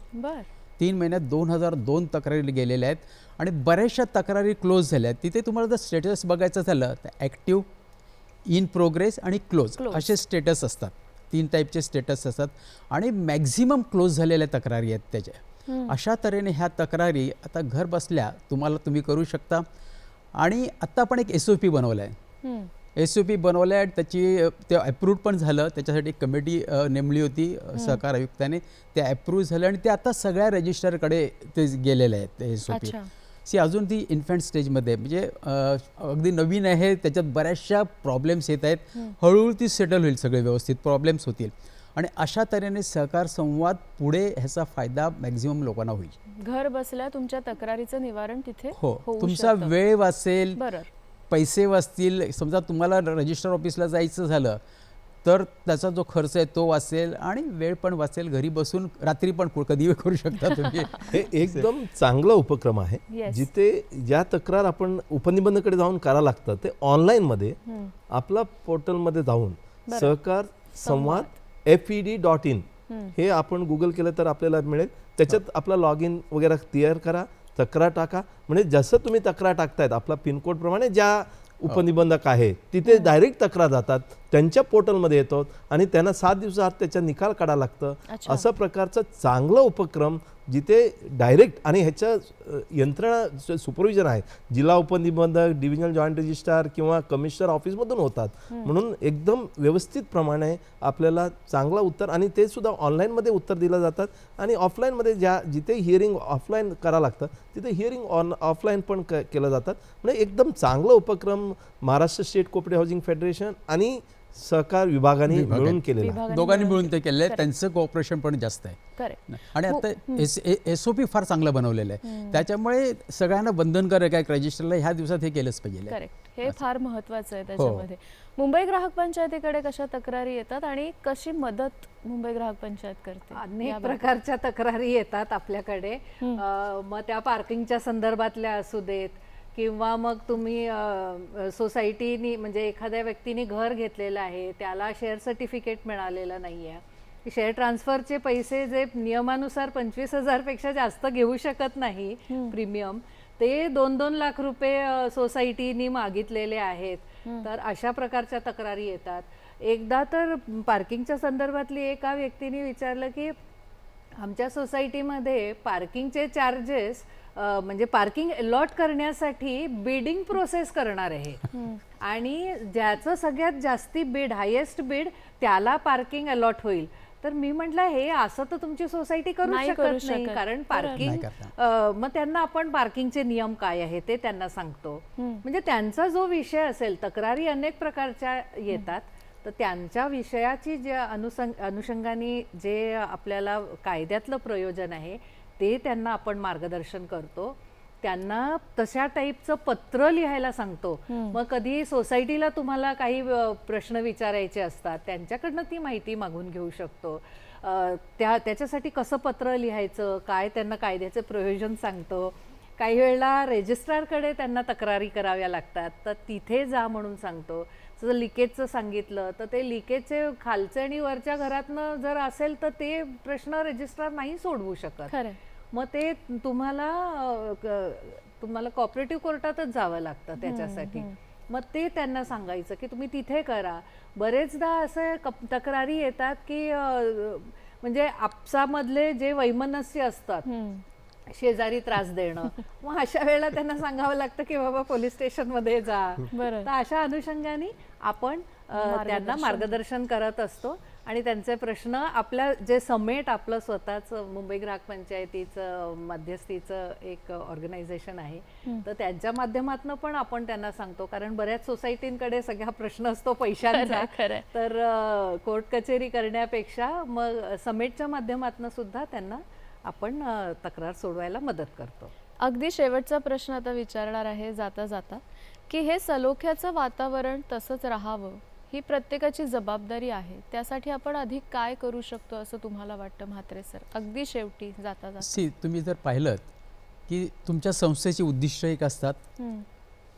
3 महिन्यात 2002 तक्रारी गेलेल्या आहेत आणि बऱ्याचशा तक्रारी क्लोज झाल्या आहेत. तिथे तुम्हाला जर स्टेटस बघायचं झालं तर ॲक्टिव्ह, इन प्रोग्रेस आणि क्लोज असे स्टेटस असतात. 3 टाईपचे स्टेटस असतात आणि मॅक्झिमम क्लोज झालेल्या तक्रारी आहेत त्याच्या. अशा तऱ्हेने ह्या तक्रारी आता घर बसल्या तुम्ही करू शकता. आणि आत्ता आपण एक SOP बनवलं आहे. SOP बनवलं आहे, ते अप्रूव्ड पण झालं. त्याच्यासाठी एक कमिटी नेमली होती सहकार आयुक्ताने, ते अप्रूव्ह झालं आणि ते आता सगळ्या रजिस्टरकडे ते गेलेले आहेत ते SOP. अजून ती इन्फंट स्टेजमध्ये म्हणजे अगदी नवीन आहे, त्याच्यात बऱ्याचशा प्रॉब्लेम्स येत आहेत. हळूहळू ती सेटल होईल, सगळे व्यवस्थित प्रॉब्लेम्स होतील आणि अशा तऱ्हेने सहकार संवाद पुढे ह्याचा फायदा मॅक्झिमम लोकांना होईल. घर बसल्या तुमच्या तक्रारीचं निवारण तिथे हो, तुमचा वेळ वाचेल, पैसे वाचतील. समजा तुम्हाला रजिस्टर ऑफिसला जायचं झालं तर त्याचा जो खर्च आहे तो वाचेल आणि वेळ पण वाचेल. घरी बसून रात्री पण कधी करू शकता तुम्ही. हे एकदम चांगला उपक्रम आहे. जिथे ज्या तक्रार आपण उपनिबंधकाकडे जाऊन करावं लागतं ते ऑनलाईनमध्ये आपला पोर्टलमध्ये जाऊन सहकार संवाद FED.in हे आपण गुगल केलं तर आपल्याला मिळेल. त्याच्यात आपला लॉग इन वगैरे क्लिअर करा, तक्रार टाका. म्हणजे जसं तुम्ही तक्रार टाकतायत आपला पिनकोड प्रमाणे ज्या उपनिबंधक आहे तिथे डायरेक्ट तक्रार जातात, त्यांच्या पोर्टलमध्ये येतो आणि त्यांना 7 दिवसात त्याचा निकाल काढायला लागतं. असं प्रकारचं चांगलं उपक्रम जिथे डायरेक्ट आणि ह्याचं यंत्रणा सुपरविजन आहे, जिल्हा उपनिबंधक, डिव्हिजनल जॉईंट रजिस्ट्रार किंवा कमिशनर ऑफिसमधून होतात. म्हणून एकदम व्यवस्थित प्रमाणे आपल्याला चांगलं उत्तर आणि ते सुद्धा ऑनलाईनमध्ये उत्तर दिलं जातात. आणि ऑफलाईनमध्ये जिथे हिअरिंग ऑफलाईन करावं लागतं तिथे हिअरिंग ऑफलाईन पण केलं जातात. म्हणजे एकदम चांगला उपक्रम Maharashtra state cooperative housing federation आणि सहकार विभागाने मिळून केलेला आहे. विभागाने दोघांनी मिळून मिळून ते केलेलं आहे. Correct. त्यांचं कोऑपरेशन पण जास्त आहे. करेक्ट. आणि आता SOP फार चांगलं बनवलेलं आहे. त्याच्यामुळे सगळ्यांना बंधनकारक आहे रजिस्टरला ह्या दिवसात हे केलंच पाहिजे. करेक्ट. हे फार महत्वाचं आहे त्याच्यामध्ये. मुंबई ग्राहक पंचायतीकडे कशा तक्रारी येतात आणि कशी मदत मुंबई ग्राहक पंचायत करते? अनेक प्रकारच्या तक्रारी येतात आपल्याकडे. मग त्या पार्किंगच्या संदर्भातल्या असू देत किंवा मग तुम्ही सोसायटीनी म्हणजे एखाद्या व्यक्तीने घर घेतलेलं आहे, त्याला शेअर सर्टिफिकेट मिळालेलं नाही आहे, शेअर ट्रान्सफरचे पैसे जे नियमानुसार 25,000 पेक्षा जास्त घेऊ शकत नाही प्रीमियम, ते 2-2 लाख रुपये सोसायटीनी मागितलेले आहेत. तर अशा प्रकारच्या तक्रारी येतात. एकदा तर पार्किंगच्या संदर्भातली एका व्यक्तीने विचारलं की आमच्या सोसायटीमध्ये पार्किंगचे चार्जेस म्हणजे पार्किंग अलॉट करण्यासाठी बिडिंग प्रोसेस करणार आहे आणि ज्याचं सगळ्यात जास्ती बिड हायेस्ट बिड त्याला पार्किंग अलॉट होईल. तर मी म्हटलं हे असं तर तुमची सोसायटी करू शकत नाही, कारण पार्किंग मग त्यांना आपण पार्किंगचे नियम काय आहे ते त्यांना सांगतो. म्हणजे त्यांचा जो विषय असेल, तक्रारी अनेक प्रकारच्या येतात, तर त्यांच्या विषयाची जे अनुषंगाने जे आपल्याला कायद्यातलं प्रयोजन आहे ते त्यांना आपण मार्गदर्शन करतो. त्यांना तशा टाईपचं पत्र लिहायला सांगतो. मग कधी सोसायटीला तुम्हाला काही प्रश्न विचारायचे असतात, त्यांच्याकडनं ती माहिती मागून घेऊ शकतो. त्याच्यासाठी कसं पत्र लिहायचं, काय त्यांना कायद्याचे प्रयोजन सांगतो. काही वेळेला रजिस्ट्रारकडे त्यांना तक्रारी कराव्या लागतात, तर तिथे जा म्हणून सांगतो. जर लिकेजचं सांगितलं तर ते लिकेजचे खालचे आणि वरच्या घरातनं जर असेल तर ते प्रश्न रजिस्ट्रार नाही सोडवू शकत. मग ते तुम्हाला कॉपरेटिव्ह कोर्टातच जावं लागतं त्याच्यासाठी. मग ते त्यांना सांगायचं की तुम्ही तिथे करा. बरेचदा असे तक्रारी येतात की म्हणजे आपसामधले जे वैमनस्य असतात, शेजारी त्रास देणं, मग अशा वेळेला त्यांना सांगावं लागतं की बाबा पोलीस स्टेशनमध्ये जा. तर अशा अनुषंगाने आपण त्यांना मार्गदर्शन करत असतो आणि त्यांचे प्रश्न आपल्या जे समेट आपलं स्वतःचं मुंबई ग्राहक पंचायतीचं मध्यस्थीचं एक ऑर्गनायझेशन आहे, तर त्यांच्या माध्यमातून पण आपण त्यांना सांगतो. कारण बऱ्याच सोसायटींकडे सगळा प्रश्न असतो पैशांचा, तर कोर्ट कचेरी करण्यापेक्षा मग समेटच्या माध्यमातून सुद्धा त्यांना आपण तक्रार सोडवायला मदत करतो. अगदी शेवटचा प्रश्न आता विचारणार आहे जाता जाता, की हे सलोख्याचं वातावरण तसंच राहावं ही प्रत्येकाची जबाबदारी आहे. त्यासाठी आपण अधिक काय करू शकतो असं तुम्हाला वाटतं म्हात्रे सर? अगदी शेवटी जाता जाता तुम्ही जर पाहिलं की तुमच्या संस्थेची उद्दिष्ट एक असतात,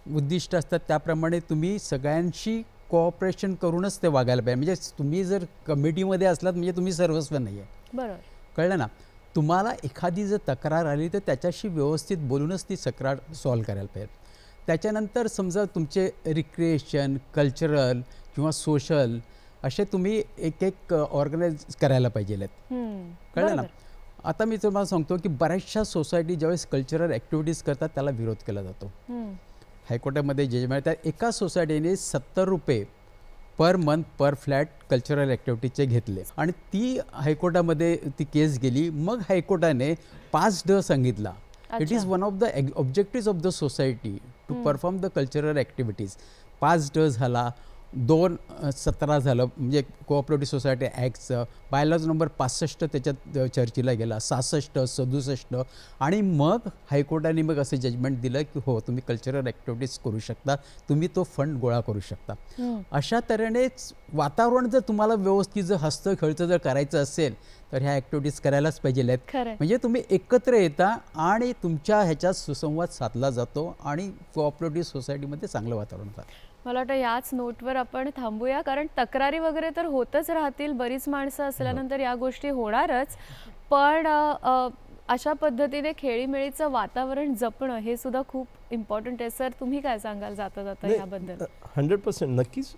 उद्दिष्ट असतात, त्याप्रमाणे तुम्ही सगळ्यांशी कोऑपरेशन करूनच ते वागायला पाहिजे. म्हणजे तुम्ही जर कमिटीमध्ये असलात म्हणजे तुम्ही सर्वस्व नाही आहे. बरोबर, कळलं ना? तुम्हाला एखादी जर तक्रार आली तर त्याच्याशी व्यवस्थित बोलूनच ती तक्रार सॉल्व करायला पाहिजे. त्याच्यानंतर समजा तुमचे रिक्रिएशन, कल्चरल किंवा सोशल असे तुम्ही एक एक ऑर्गनाईज करायला पाहिजे. कळलं ना? आता मी तुम्हाला सांगतो की बऱ्याचशा सोसायटी ज्यावेळेस कल्चरल ॲक्टिव्हिटीज करतात त्याला विरोध केला जातो. हायकोर्टामध्ये जजमेंट, त्या एका सोसायटीने 70 रुपये पर मंथ पर फ्लॅट कल्चरल ॲक्टिव्हिटीचे घेतले आणि ती हायकोर्टामध्ये ती केस गेली. मग हायकोर्टाने 5 ड सांगितला. It is one of the objective of the society to perform the cultural activities. 5 ड झाला, 2-17 झालं, म्हणजे कोऑपरेटिव्ह सोसायटी ॲक्टचं बायलॉज नंबर 65 त्याच्यात चर्चेला गेला, 66, 67 आणि मग हायकोर्टाने मग असं जजमेंट दिलं की हो तुम्ही कल्चरल ॲक्टिव्हिटीज करू शकता, तुम्ही तो फंड गोळा करू शकता. अशा तऱ्हेनेच वातावरण जर तुम्हाला व्यवस्थित जर हस्तखेळचं जर करायचं असेल तर ह्या ॲक्टिव्हिटीज करायलाच पाहिजे. म्हणजे तुम्ही एकत्र येता आणि तुमच्या ह्याच्यात सुसंवाद साधला जातो आणि कोऑपरेटिव्ह सोसायटीमध्ये चांगलं वातावरण होतं. मला वाटतं याच नोटवर आपण थांबूया, कारण तक्रारी वगैरे तर होतच राहतील, बरीच माणसं असल्यानंतर या गोष्टी होणारच, पण अशा पद्धतीने खेळीमेळीचं वातावरण जपणं हे सुद्धा खूप इम्पॉर्टंट आहे. सर तुम्ही काय सांगाल जाता जाता याबद्दल? 100% नक्कीच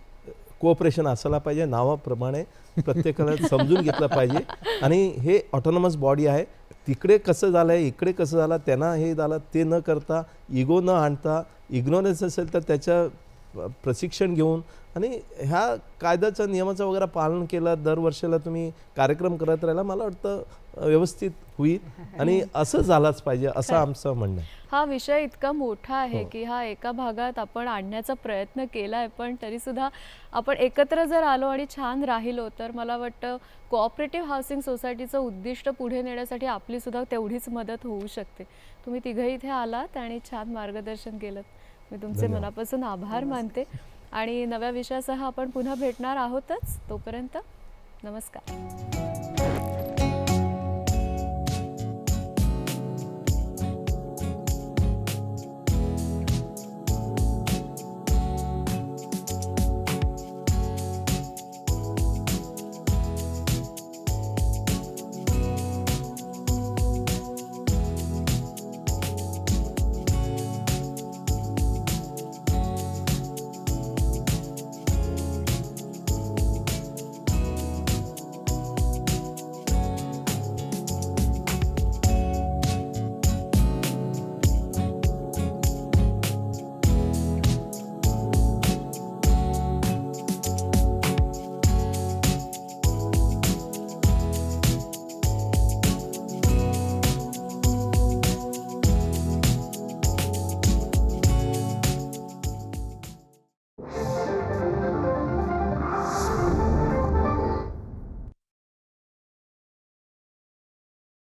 कोऑपरेशन असायला पाहिजे. नावाप्रमाणे प्रत्येकाला समजून घेतलं पाहिजे आणि हे ऑटोनॉमस बॉडी आहे. तिकडे कसं झालं आहे, इकडे कसं झालं, त्यांना हे झालं ते न करता, इगो न आणता, इग्नोरन्स असेल तर त्याच्या प्रशिक्षण घेऊन आणि ह्या कायद्याचं नियमाचं वगैरे पालन केलं, दरवर्षाला तुम्ही कार्यक्रम करत राहिला, मला वाटतं व्यवस्थित होईल आणि असं झालंच पाहिजे असं आमचं म्हणणं आहे. हा विषय इतका मोठा आहे की हा एका भागात आपण आणण्याचा प्रयत्न केला आहे, पण तरीसुद्धा आपण एकत्र जर आलो आणि छान राहिलो तर मला वाटतं कोऑपरेटिव्ह हाऊसिंग सोसायटीचं उद्दिष्ट पुढे नेण्यासाठी आपलीसुद्धा तेवढीच मदत होऊ शकते. तुम्ही तिघंही इथे आलात आणि छान मार्गदर्शन केलं. मी तुमचे धन्यवाद. मनापासून आभार मानते आणि नव्या विषयासह आपण पुन्हा भेटणार आहोतच. तोपर्यंत नमस्कार.